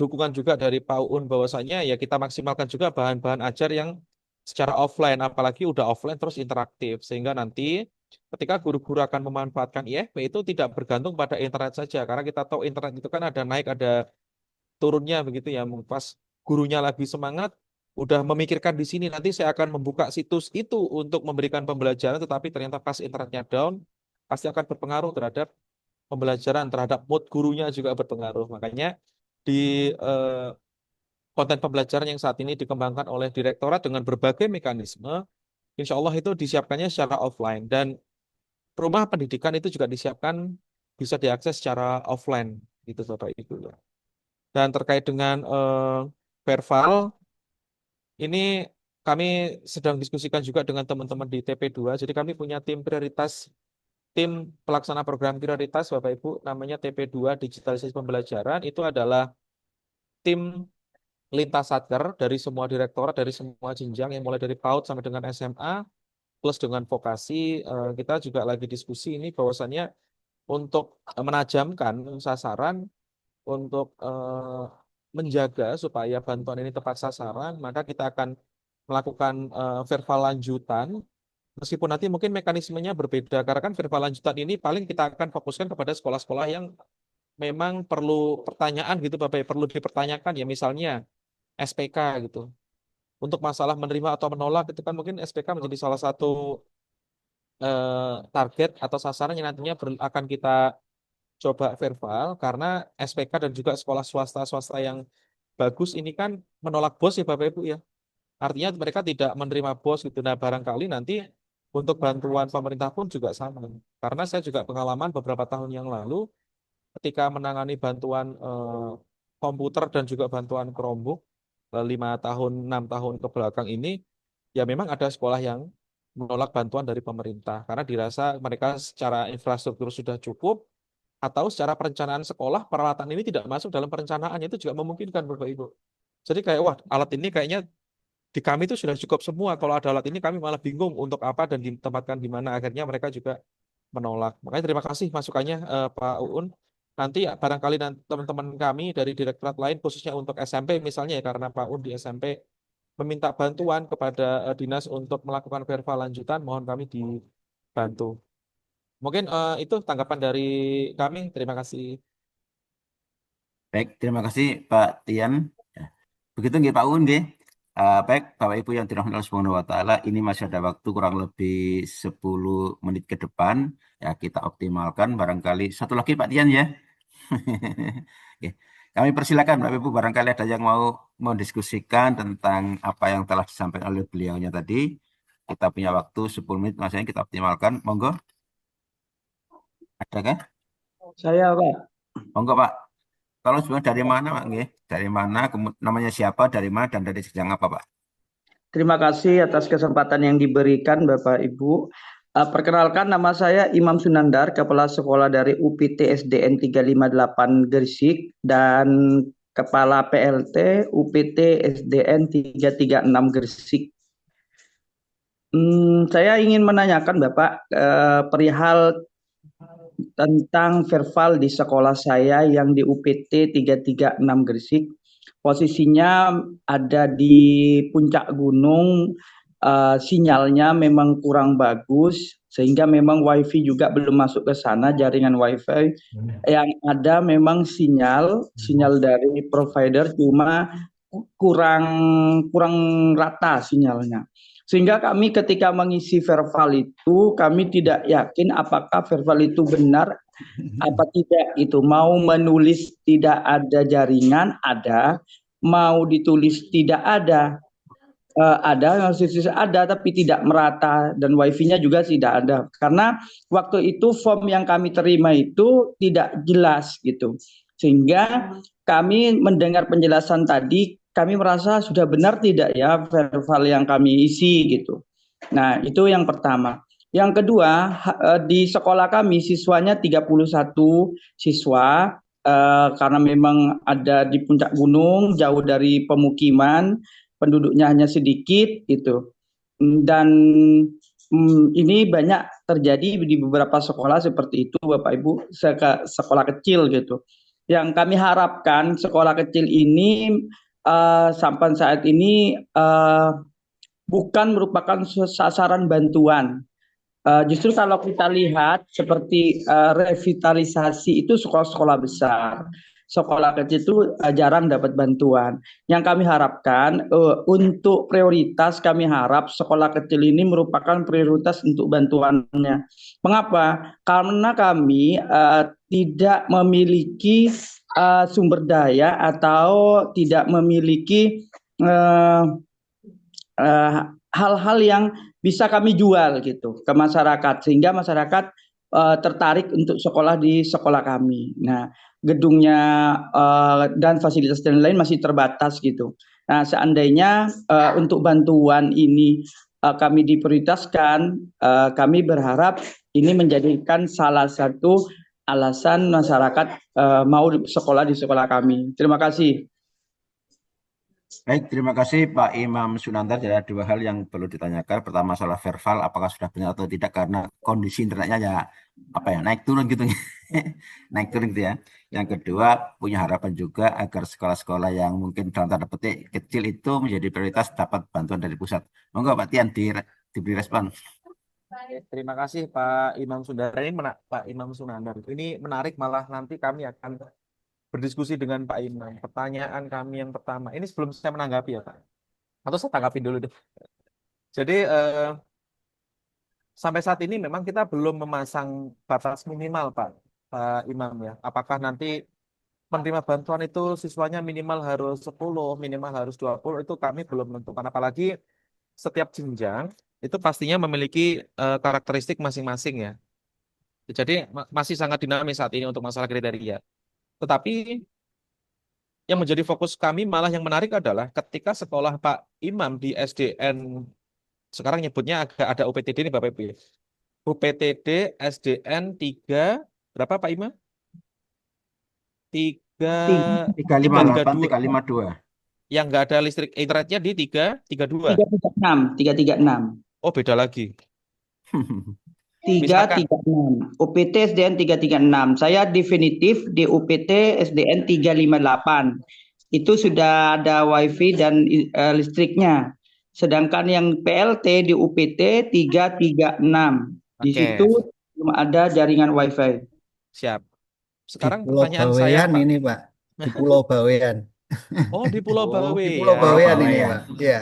dukungan juga dari Pak Uun bahwasanya ya kita maksimalkan juga bahan-bahan ajar yang secara offline apalagi udah offline terus interaktif sehingga nanti ketika guru-guru akan memanfaatkan IFP itu tidak bergantung pada internet saja karena kita tahu internet itu kan ada naik ada turunnya begitu ya. Pas gurunya lagi semangat, udah memikirkan di sini nanti saya akan membuka situs itu untuk memberikan pembelajaran, tetapi ternyata pas internetnya down, pasti akan berpengaruh terhadap pembelajaran, terhadap mood gurunya juga berpengaruh. Makanya di eh, konten pembelajaran yang saat ini dikembangkan oleh direktorat dengan berbagai mekanisme, insya Allah itu disiapkannya secara offline dan rumah pendidikan itu juga disiapkan bisa diakses secara offline gitu Bapak Ibu. Dan terkait dengan Perval, ini kami sedang diskusikan juga dengan teman-teman di TP2. Jadi kami punya tim prioritas, tim pelaksana program prioritas Bapak Ibu, namanya TP2 Digitalisasi Pembelajaran. Itu adalah tim lintas satker dari semua direktorat, dari semua jenjang yang mulai dari PAUD sampai dengan SMA, plus dengan vokasi. Kita juga lagi diskusi ini bahwasannya untuk menajamkan sasaran untuk menjaga supaya bantuan ini tepat sasaran, maka kita akan melakukan verval lanjutan. Meskipun nanti mungkin mekanismenya berbeda, karena kan verval lanjutan ini paling kita akan fokuskan kepada sekolah-sekolah yang memang perlu pertanyaan gitu, Bapak, perlu dipertanyakan ya, misalnya SPK gitu. Untuk masalah menerima atau menolak itu kan mungkin SPK menjadi salah satu target atau sasaran yang nantinya akan kita coba verbal karena SPK dan juga sekolah swasta-swasta yang bagus ini kan menolak bos ya Bapak Ibu ya. Artinya mereka tidak menerima bos gitu. Nah, barangkali nanti untuk bantuan pemerintah pun juga sama. Karena saya juga pengalaman beberapa tahun yang lalu ketika menangani bantuan komputer dan juga bantuan Chromebook 5 tahun 6 tahun ke belakang ini, ya memang ada sekolah yang menolak bantuan dari pemerintah karena dirasa mereka secara infrastruktur sudah cukup atau secara perencanaan sekolah peralatan ini tidak masuk dalam perencanaan, itu juga memungkinkan Bapak Ibu. Jadi kayak wah alat ini kayaknya di kami itu sudah cukup semua. Kalau ada alat ini kami malah bingung untuk apa dan ditempatkan di mana. Akhirnya mereka juga menolak. Makanya terima kasih masukannya Pak Uun. Nanti barangkali teman-teman kami dari direktorat lain khususnya untuk SMP misalnya ya karena Pak Uun di SMP meminta bantuan kepada dinas untuk melakukan verval lanjutan, mohon kami dibantu. Mungkin itu tanggapan dari kami. Terima kasih. Baik, terima kasih Pak Tian. Ya. Begitu nggih Pak Un nggih. Baik, Bapak Ibu yang dirahmati Allah Subhanahu wa taala, ini masih ada waktu kurang lebih 10 menit ke depan. Ya, kita optimalkan barangkali satu lagi Pak Tian ya. Oke. Kami persilakan Bapak Ibu barangkali ada yang mau mendiskusikan tentang apa yang telah disampaikan oleh beliaunya tadi. Kita punya waktu 10 menit, maksudnya kita optimalkan. Monggo. Adakah? Saya Pak, Monggo Pak. Kalau sebenarnya dari mana Pak nggih? Dari mana, namanya siapa, dari mana, dan dari sejak apa Pak? terima kasih atas kesempatan yang diberikan Bapak Ibu. Perkenalkan nama saya Imam Sunandar, Kepala Sekolah dari UPT SDN 358 Gresik dan Kepala PLT UPT SDN 336 Gresik. Saya ingin menanyakan Bapak perihal tentang verval di sekolah saya yang di UPT 336 Gresik. Posisinya ada di puncak gunung, sinyalnya memang kurang bagus, sehingga memang wifi juga belum masuk ke sana, jaringan wifi. Yang ada memang sinyal dari provider cuma kurang rata sinyalnya. Sehingga kami ketika mengisi verval itu, kami tidak yakin apakah verval itu benar apa tidak itu. Mau menulis tidak ada jaringan, ada. Mau ditulis tidak ada. Ada, ada tapi tidak merata dan wifi-nya juga tidak ada. Karena waktu itu form yang kami terima itu tidak jelas gitu. Sehingga kami mendengar penjelasan tadi, kami merasa sudah benar tidak ya verval yang kami isi gitu. Nah, itu yang pertama. Yang kedua, di sekolah kami siswanya 31 siswa, karena memang ada di puncak gunung, jauh dari pemukiman, penduduknya hanya sedikit gitu. Dan ini banyak terjadi di beberapa sekolah seperti itu Bapak Ibu, sekolah kecil gitu. Yang kami harapkan sekolah kecil ini sampai saat ini bukan merupakan sasaran bantuan. Justru kalau kita lihat seperti revitalisasi itu sekolah-sekolah besar. Sekolah kecil itu jarang dapat bantuan. Yang kami harapkan untuk prioritas, kami harap sekolah kecil ini merupakan prioritas untuk bantuannya. Mengapa? Karena kami tidak memiliki sumber daya atau tidak memiliki hal-hal yang bisa kami jual gitu ke masyarakat, sehingga masyarakat tertarik untuk sekolah di sekolah kami. Nah, gedungnya dan fasilitas dan lain masih terbatas gitu. Nah, seandainya untuk bantuan ini kami diprioritaskan, kami berharap ini menjadikan salah satu alasan masyarakat mau sekolah di sekolah kami. Terima kasih. Baik, terima kasih Pak Imam Sunandar. Ada dua hal yang perlu ditanyakan. Pertama, masalah verval, apakah sudah benar atau tidak, karena kondisi internetnya ya naik turun gitu. Naik turun gitu ya. Yang kedua, punya harapan juga agar sekolah-sekolah yang mungkin dalam tanda petik kecil itu menjadi prioritas dapat bantuan dari pusat. Monggo Pak Tian diberi respon. Terima kasih Pak Imam Sunandar. Pak Imam Sunandar. Ini menarik, malah nanti kami akan berdiskusi dengan Pak Imam. Pertanyaan kami yang pertama, ini sebelum saya menanggapi ya Pak, atau saya tanggapin dulu deh. Jadi sampai saat ini memang kita belum memasang batas minimal Pak Imam ya. Apakah nanti penerima bantuan itu siswanya minimal harus 10, minimal harus 20, itu kami belum menentukan. Apalagi setiap jenjang itu pastinya memiliki karakteristik masing-masing ya. Jadi masih sangat dinamis saat ini untuk masalah kriteria. Tetapi yang menjadi fokus kami malah yang menarik adalah ketika sekolah Pak Imam di SDN, sekarang nyebutnya agak ada UPTD nih Bapak Ibu ya. UPTD SDN 3 berapa Pak Imam? 3 358, 332 352. yang nggak ada listrik internetnya di 332. 336, 336. Oh, beda lagi. Misalkan 336. UPT SDN 336. Saya definitif di UPT SDN 358. Itu sudah ada wifi dan listriknya. Sedangkan yang PLT di UPT 336. Di Oke, situ belum ada jaringan wifi. siap. Di Sekarang Pulau pertanyaan saya, Bawean Pak. ini, Pak. Di Pulau Bawean. Oh, di Pulau Oh, Di Pulau Bawean. Bawean ini, Bawean. Pak. Iya.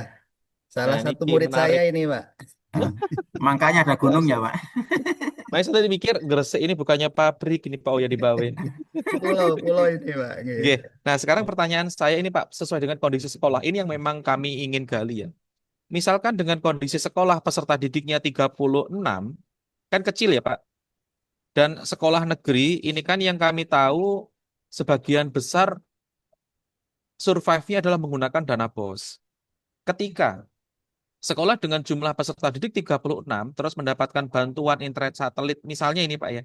Salah Nah, satu ini murid menarik. saya ini, Pak. Makanya ada gunungnya, Pak. Makanya saya tadi mikir Gresik ini bukannya pabrik ini Pak, oh ya di Bawean. Pulau ini, Pak. Oke. Gitu. Nah, sekarang pertanyaan saya ini Pak, sesuai dengan kondisi sekolah ini yang memang kami ingin gali ya. Misalkan dengan kondisi sekolah peserta didiknya 36, kan kecil ya Pak. Dan sekolah negeri ini kan yang kami tahu sebagian besar survive-nya adalah menggunakan dana BOS. Ketika sekolah dengan jumlah peserta didik 36 terus mendapatkan bantuan internet satelit misalnya ini Pak ya.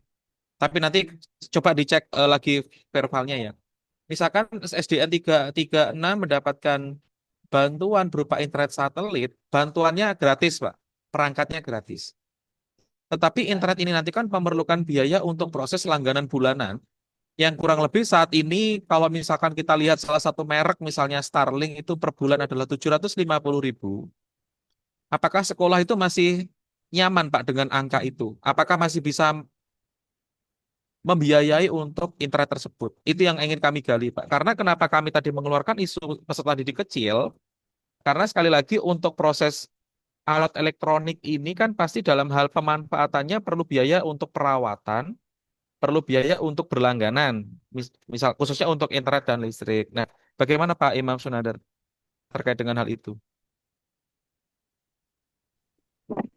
Tapi nanti coba dicek lagi verbalnya ya. Misalkan SDN 336 mendapatkan bantuan berupa internet satelit, bantuannya gratis, Pak. Perangkatnya gratis. Tetapi internet ini nanti kan memerlukan biaya untuk proses langganan bulanan, yang kurang lebih saat ini kalau misalkan kita lihat salah satu merek misalnya Starlink itu per bulan adalah 750.000. Apakah sekolah itu masih nyaman, Pak, dengan angka itu? Apakah masih bisa membiayai untuk internet tersebut? Itu yang ingin kami gali, Pak. Karena kenapa kami tadi mengeluarkan isu peserta didik kecil? Karena sekali lagi untuk proses alat elektronik ini kan pasti dalam hal pemanfaatannya perlu biaya untuk perawatan, perlu biaya untuk berlangganan, misal khususnya untuk internet dan listrik. Nah, bagaimana Pak Imam Sunandar terkait dengan hal itu?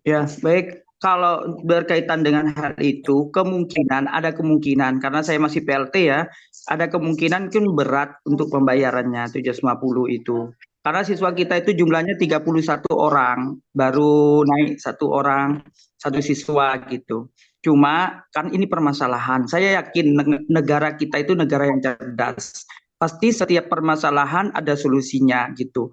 Ya, baik. Kalau berkaitan dengan hal itu, ada kemungkinan, karena saya masih PLT ya, ada kemungkinan kan berat untuk pembayarannya 750 itu. Karena siswa kita itu jumlahnya 31 orang, baru naik satu orang, satu siswa gitu. Cuma kan ini permasalahan. Saya yakin negara kita itu negara yang cerdas. Pasti setiap permasalahan ada solusinya gitu.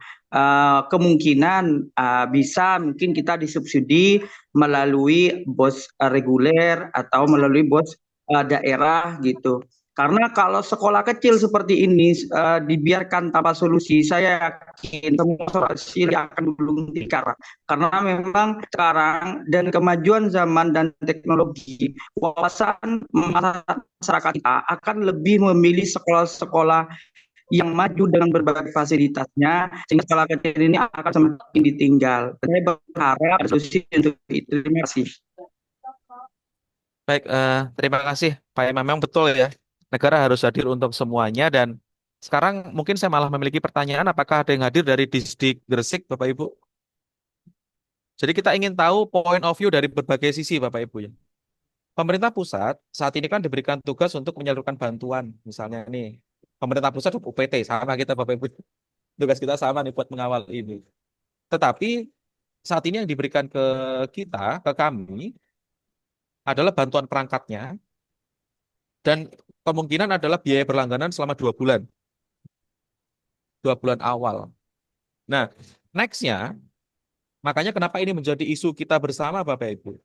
Kemungkinan bisa mungkin kita disubsidi melalui BOS reguler atau melalui BOS daerah gitu. Karena kalau sekolah kecil seperti ini dibiarkan tanpa solusi, saya yakin semua solusi akan gulung tikar. Karena memang sekarang dan kemajuan zaman dan teknologi, wawasan masyarakat kita akan lebih memilih sekolah-sekolah yang maju dengan berbagai fasilitasnya, sehingga sekolah kecil ini akan semakin ditinggal. Saya berharap ada solusi untuk itu. Terima kasih. Baik, terima kasih Pak Imam. Memang betul ya, negara harus hadir untuk semuanya. Dan sekarang mungkin saya malah memiliki pertanyaan, apakah ada yang hadir dari Disdik Gresik, Bapak Ibu? Jadi kita ingin tahu point of view dari berbagai sisi, Bapak Ibu ya. Pemerintah pusat saat ini kan diberikan tugas untuk menyalurkan bantuan. Misalnya nih, pemerintah pusat UPT, sama kita Bapak Ibu. Tugas kita sama nih buat mengawal ini. Tetapi saat ini yang diberikan ke kita, ke kami, adalah bantuan perangkatnya, dan kemungkinan adalah biaya berlangganan selama 2 bulan. 2 bulan awal. Nah, next-nya, makanya kenapa ini menjadi isu kita bersama Bapak Ibu.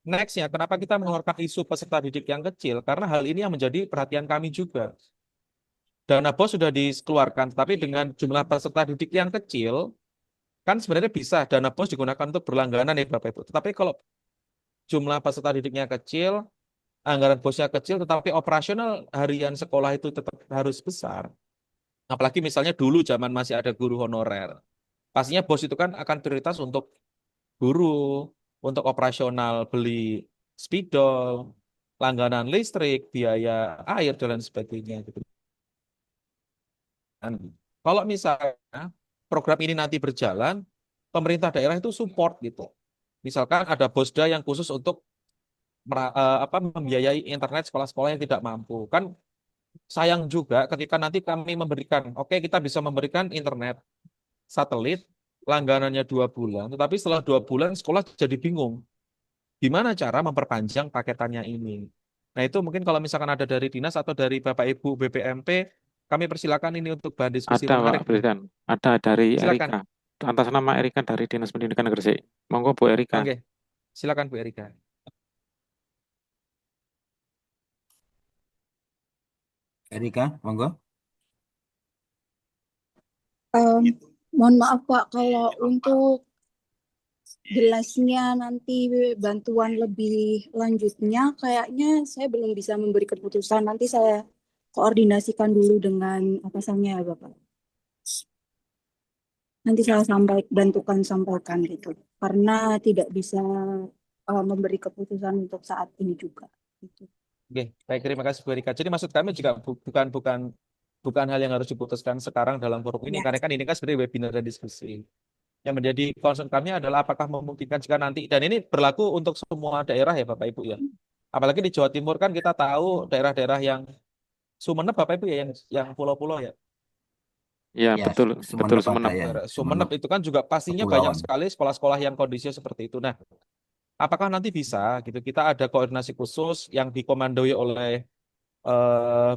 Next-nya, kenapa kita mengeluarkan isu peserta didik yang kecil? Karena hal ini yang menjadi perhatian kami juga. Dana BOS sudah dikeluarkan, tapi dengan jumlah peserta didik yang kecil, kan sebenarnya bisa dana BOS digunakan untuk berlangganan ya Bapak Ibu. Tetapi kalau jumlah peserta didiknya kecil, anggaran BOS-nya kecil, tetapi operasional harian sekolah itu tetap harus besar. Apalagi misalnya dulu zaman masih ada guru honorer. Pastinya BOS itu kan akan prioritas untuk guru, untuk operasional beli spidol, langganan listrik, biaya air, dan lain sebagainya. Gitu. Dan kalau misalnya program ini nanti berjalan, pemerintah daerah itu support gitu. Misalkan ada BOSDA yang khusus untuk membiayai internet sekolah-sekolah yang tidak mampu. Kan sayang juga ketika nanti kami memberikan, oke kita bisa memberikan internet satelit langganannya 2 bulan, tetapi setelah 2 bulan sekolah jadi bingung gimana cara memperpanjang paketannya ini. Nah itu mungkin kalau misalkan ada dari dinas atau dari Bapak Ibu BPMP, kami persilakan ini untuk bahan diskusi Ada Pak menarik. Bridan, ada dari Silakan. Erika. Atas nama Erika dari Dinas Pendidikan Gresik. Monggo Bu Erika. Oke, silakan Bu Erika. Erika, monggo. Mohon maaf Pak, kalau untuk jelasnya nanti bantuan lebih lanjutnya, kayaknya saya belum bisa memberi keputusan. Nanti saya koordinasikan dulu dengan atasannya ya Bapak. Nanti saya sampaikan gitu. Karena tidak bisa memberi keputusan untuk saat ini juga. Gitu. Oke, baik, terima kasih Bu Erika. Jadi maksud kami juga bukan hal yang harus diputuskan sekarang dalam forum ini, Ya. karena kan ini kan sebenarnya webinar dan diskusi. Yang menjadi concern kami adalah apakah memungkinkan jika nanti, dan ini berlaku untuk semua daerah ya Bapak Ibu ya. Apalagi di Jawa Timur kan kita tahu daerah-daerah yang Sumeneb Bapak Ibu ya, yang pulau-pulau ya. Ya, Ya, betul Sumeneb Sumeneb. ada ya. Daerah Sumeneb itu kan juga pastinya Kepulauan. banyak sekali sekolah-sekolah yang kondisinya seperti itu. Nah, apakah nanti bisa gitu kita ada koordinasi khusus yang dikomandoi oleh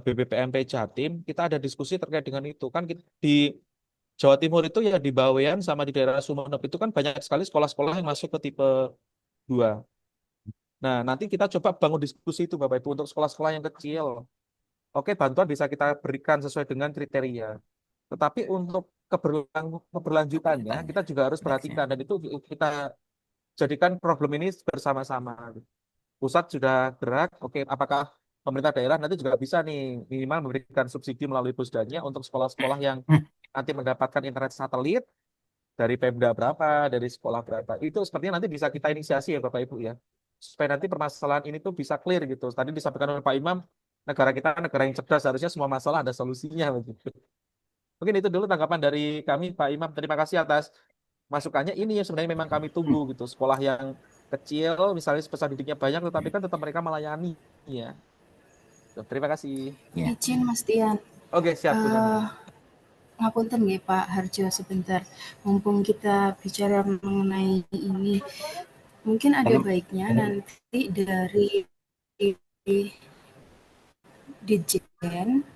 BPPMP Jatim, kita ada diskusi terkait dengan itu. Kan di Jawa Timur itu ya di Bawean sama di daerah Sumeneb itu kan banyak sekali sekolah-sekolah yang masuk ke tipe 2. Nah, nanti kita coba bangun diskusi itu Bapak Ibu untuk sekolah-sekolah yang kecil. Oke, bantuan bisa kita berikan sesuai dengan kriteria. Tetapi untuk keberlanjutannya kita juga harus perhatikan, dan itu kita jadikan problem ini bersama-sama. Pusat sudah gerak, oke, apakah pemerintah daerah nanti juga bisa nih minimal memberikan subsidi melalui Pusdanya untuk sekolah-sekolah yang nanti mendapatkan internet satelit dari Pemda berapa, dari sekolah berapa. Itu sepertinya nanti bisa kita inisiasi ya Bapak Ibu ya. Supaya nanti permasalahan ini tuh bisa clear gitu. Tadi disampaikan oleh Pak Imam, negara kita negara yang cerdas, harusnya semua masalah ada solusinya begitu. Mungkin itu dulu tanggapan dari kami Pak Imam. Terima kasih atas masukannya. Ini yang sebenarnya memang kami tunggu gitu. Sekolah yang kecil, misalnya peserta didiknya banyak, tetapi kan tetap mereka melayani. Ya. Terima kasih. Ya. Izin Mas Tian. Oke, siap. Ngapunten nggih Pak Harjo sebentar. Mumpung kita bicara mengenai ini, mungkin ada baiknya nanti dari Ditjen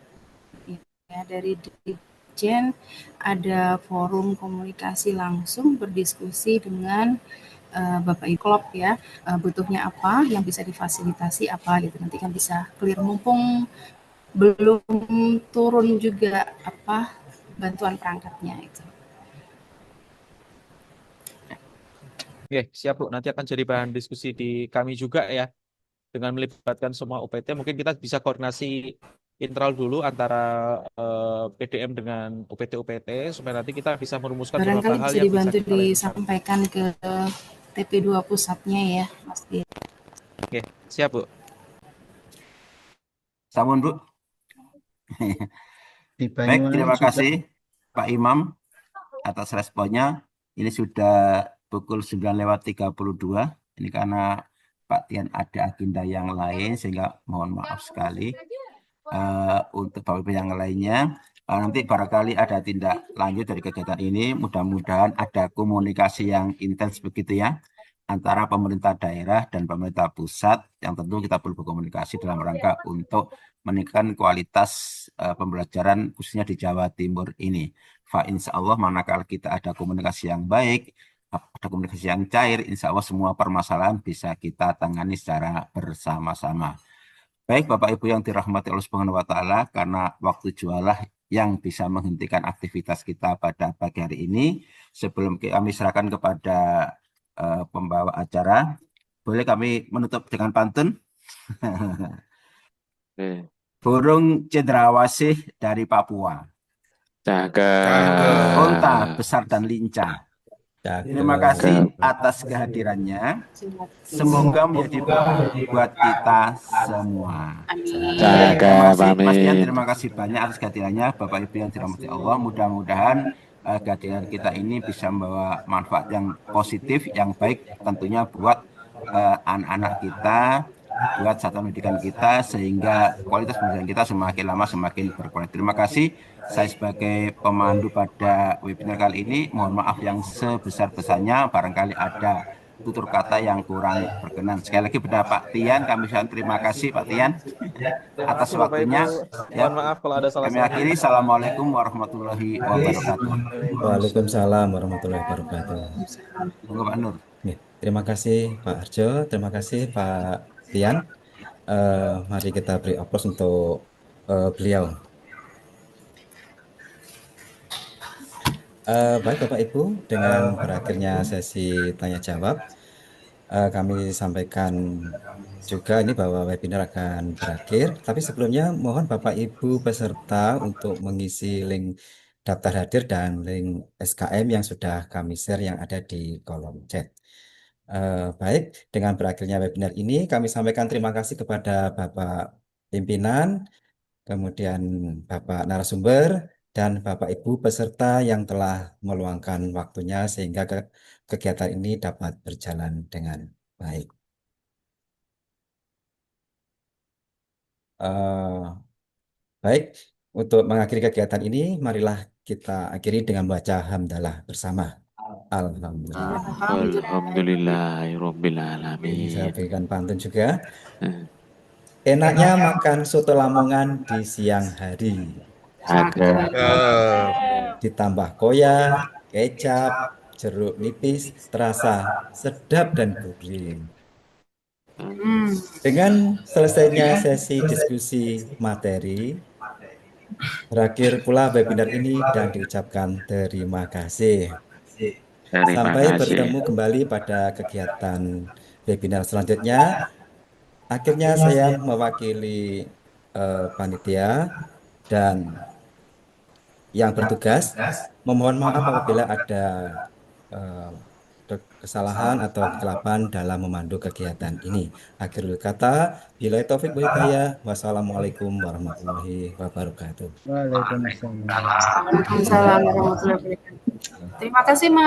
ya, dari Ditjen ada forum komunikasi langsung berdiskusi dengan Bapak Iklop ya, butuhnya apa, yang bisa difasilitasi apa gitu, nanti kan bisa clear, mumpung belum turun juga apa bantuan perangkatnya itu. Oke, siap Bu, nanti akan jadi bahan diskusi di kami juga ya, dengan melibatkan semua UPT. Mungkin kita bisa koordinasi internal dulu antara PDM dengan UPT-UPT supaya nanti kita bisa merumuskan beberapa hal bisa yang dibantu bisa kita disampaikan ke TP2 pusatnya ya Mas Dir. Oke, siap Bu. Sampun Bu. Baik, terima kasih Pak Imam atas responnya. Ini sudah pukul 9:32. Ini karena Pak Tian ada agenda yang lain, sehingga mohon maaf sekali. Untuk Bapak Ibu yang lainnya, nanti barangkali ada tindak lanjut dari kegiatan ini. Mudah-mudahan ada komunikasi yang intens begitu ya, antara pemerintah daerah dan pemerintah pusat, yang tentu kita perlu berkomunikasi dalam rangka untuk meningkatkan kualitas pembelajaran khususnya di Jawa Timur ini. Insya Allah manakala kita ada komunikasi yang baik, ada komunikasi yang cair, insya Allah semua permasalahan bisa kita tangani secara bersama-sama. Baik Bapak Ibu yang dirahmati Allah Subhanahu wa Ta'ala, karena waktu jualah yang bisa menghentikan aktivitas kita pada pagi hari ini. Sebelum kami serahkan kepada pembawa acara, boleh kami menutup dengan pantun? Burung cendrawasih dari Papua, unta besar dan lincah. Terima kasih atas kehadirannya. Semoga menjadi buat kita semua. Terima kasih Mas Dian, terima kasih banyak atas kehadirannya. Bapak Ibu yang dirahmati Allah, mudah-mudahan kehadiran kita ini bisa membawa manfaat yang positif, yang baik tentunya buat anak-anak kita, buat satuan pendidikan kita sehingga kualitas pendidikan kita semakin lama semakin berkualitas. Terima kasih. Saya sebagai pemandu pada webinar kali ini mohon maaf yang sebesar-besarnya barangkali ada tutur kata yang kurang berkenan. Sekali lagi pada Pak Tian, kami ucapkan terima kasih Pak Tian atas Bapak Ibu, waktunya. Ya, mohon maaf kalau ada kami salah-salah akhiri. kata. Assalamualaikum warahmatullahi wabarakatuh. Waalaikumsalam warahmatullahi wabarakatuh. Monggo Pak Nur. Nih, terima kasih Pak Arjo, terima kasih Pak Tian. Mari kita beri aplaus untuk beliau. Baik Bapak Ibu, dengan berakhirnya sesi tanya jawab, kami sampaikan juga ini bahwa webinar akan berakhir. Tapi sebelumnya mohon Bapak Ibu peserta untuk mengisi link daftar hadir dan link SKM yang sudah kami share yang ada di kolom chat. Baik, dengan berakhirnya webinar ini kami sampaikan terima kasih kepada Bapak pimpinan, kemudian Bapak narasumber, dan Bapak Ibu peserta yang telah meluangkan waktunya sehingga kegiatan ini dapat berjalan dengan baik. Baik, untuk mengakhiri kegiatan ini, marilah kita akhiri dengan membaca hamdalah bersama. Alhamdulillah. Alhamdulillahirabbil Saya alamin. berikan pantun juga. Enaknya makan soto Lamongan di siang hari. Ditambah koya, kecap, jeruk nipis, terasa sedap dan gurih. Dengan selesainya sesi diskusi materi, berakhir pula webinar ini dan diucapkan terima kasih. Sampai bertemu kembali pada kegiatan webinar selanjutnya. Akhirnya saya mewakili panitia dan yang bertugas memohon maaf apabila ada kesalahan atau kekeliruan dalam memandu kegiatan ini. Akhirul kata, billahi taufik wa hidayah. Wassalamualaikum warahmatullahi wabarakatuh. Waalaikumsalam. Waalaikumsalam warahmatullahi wabarakatuh. Terima kasih Mas.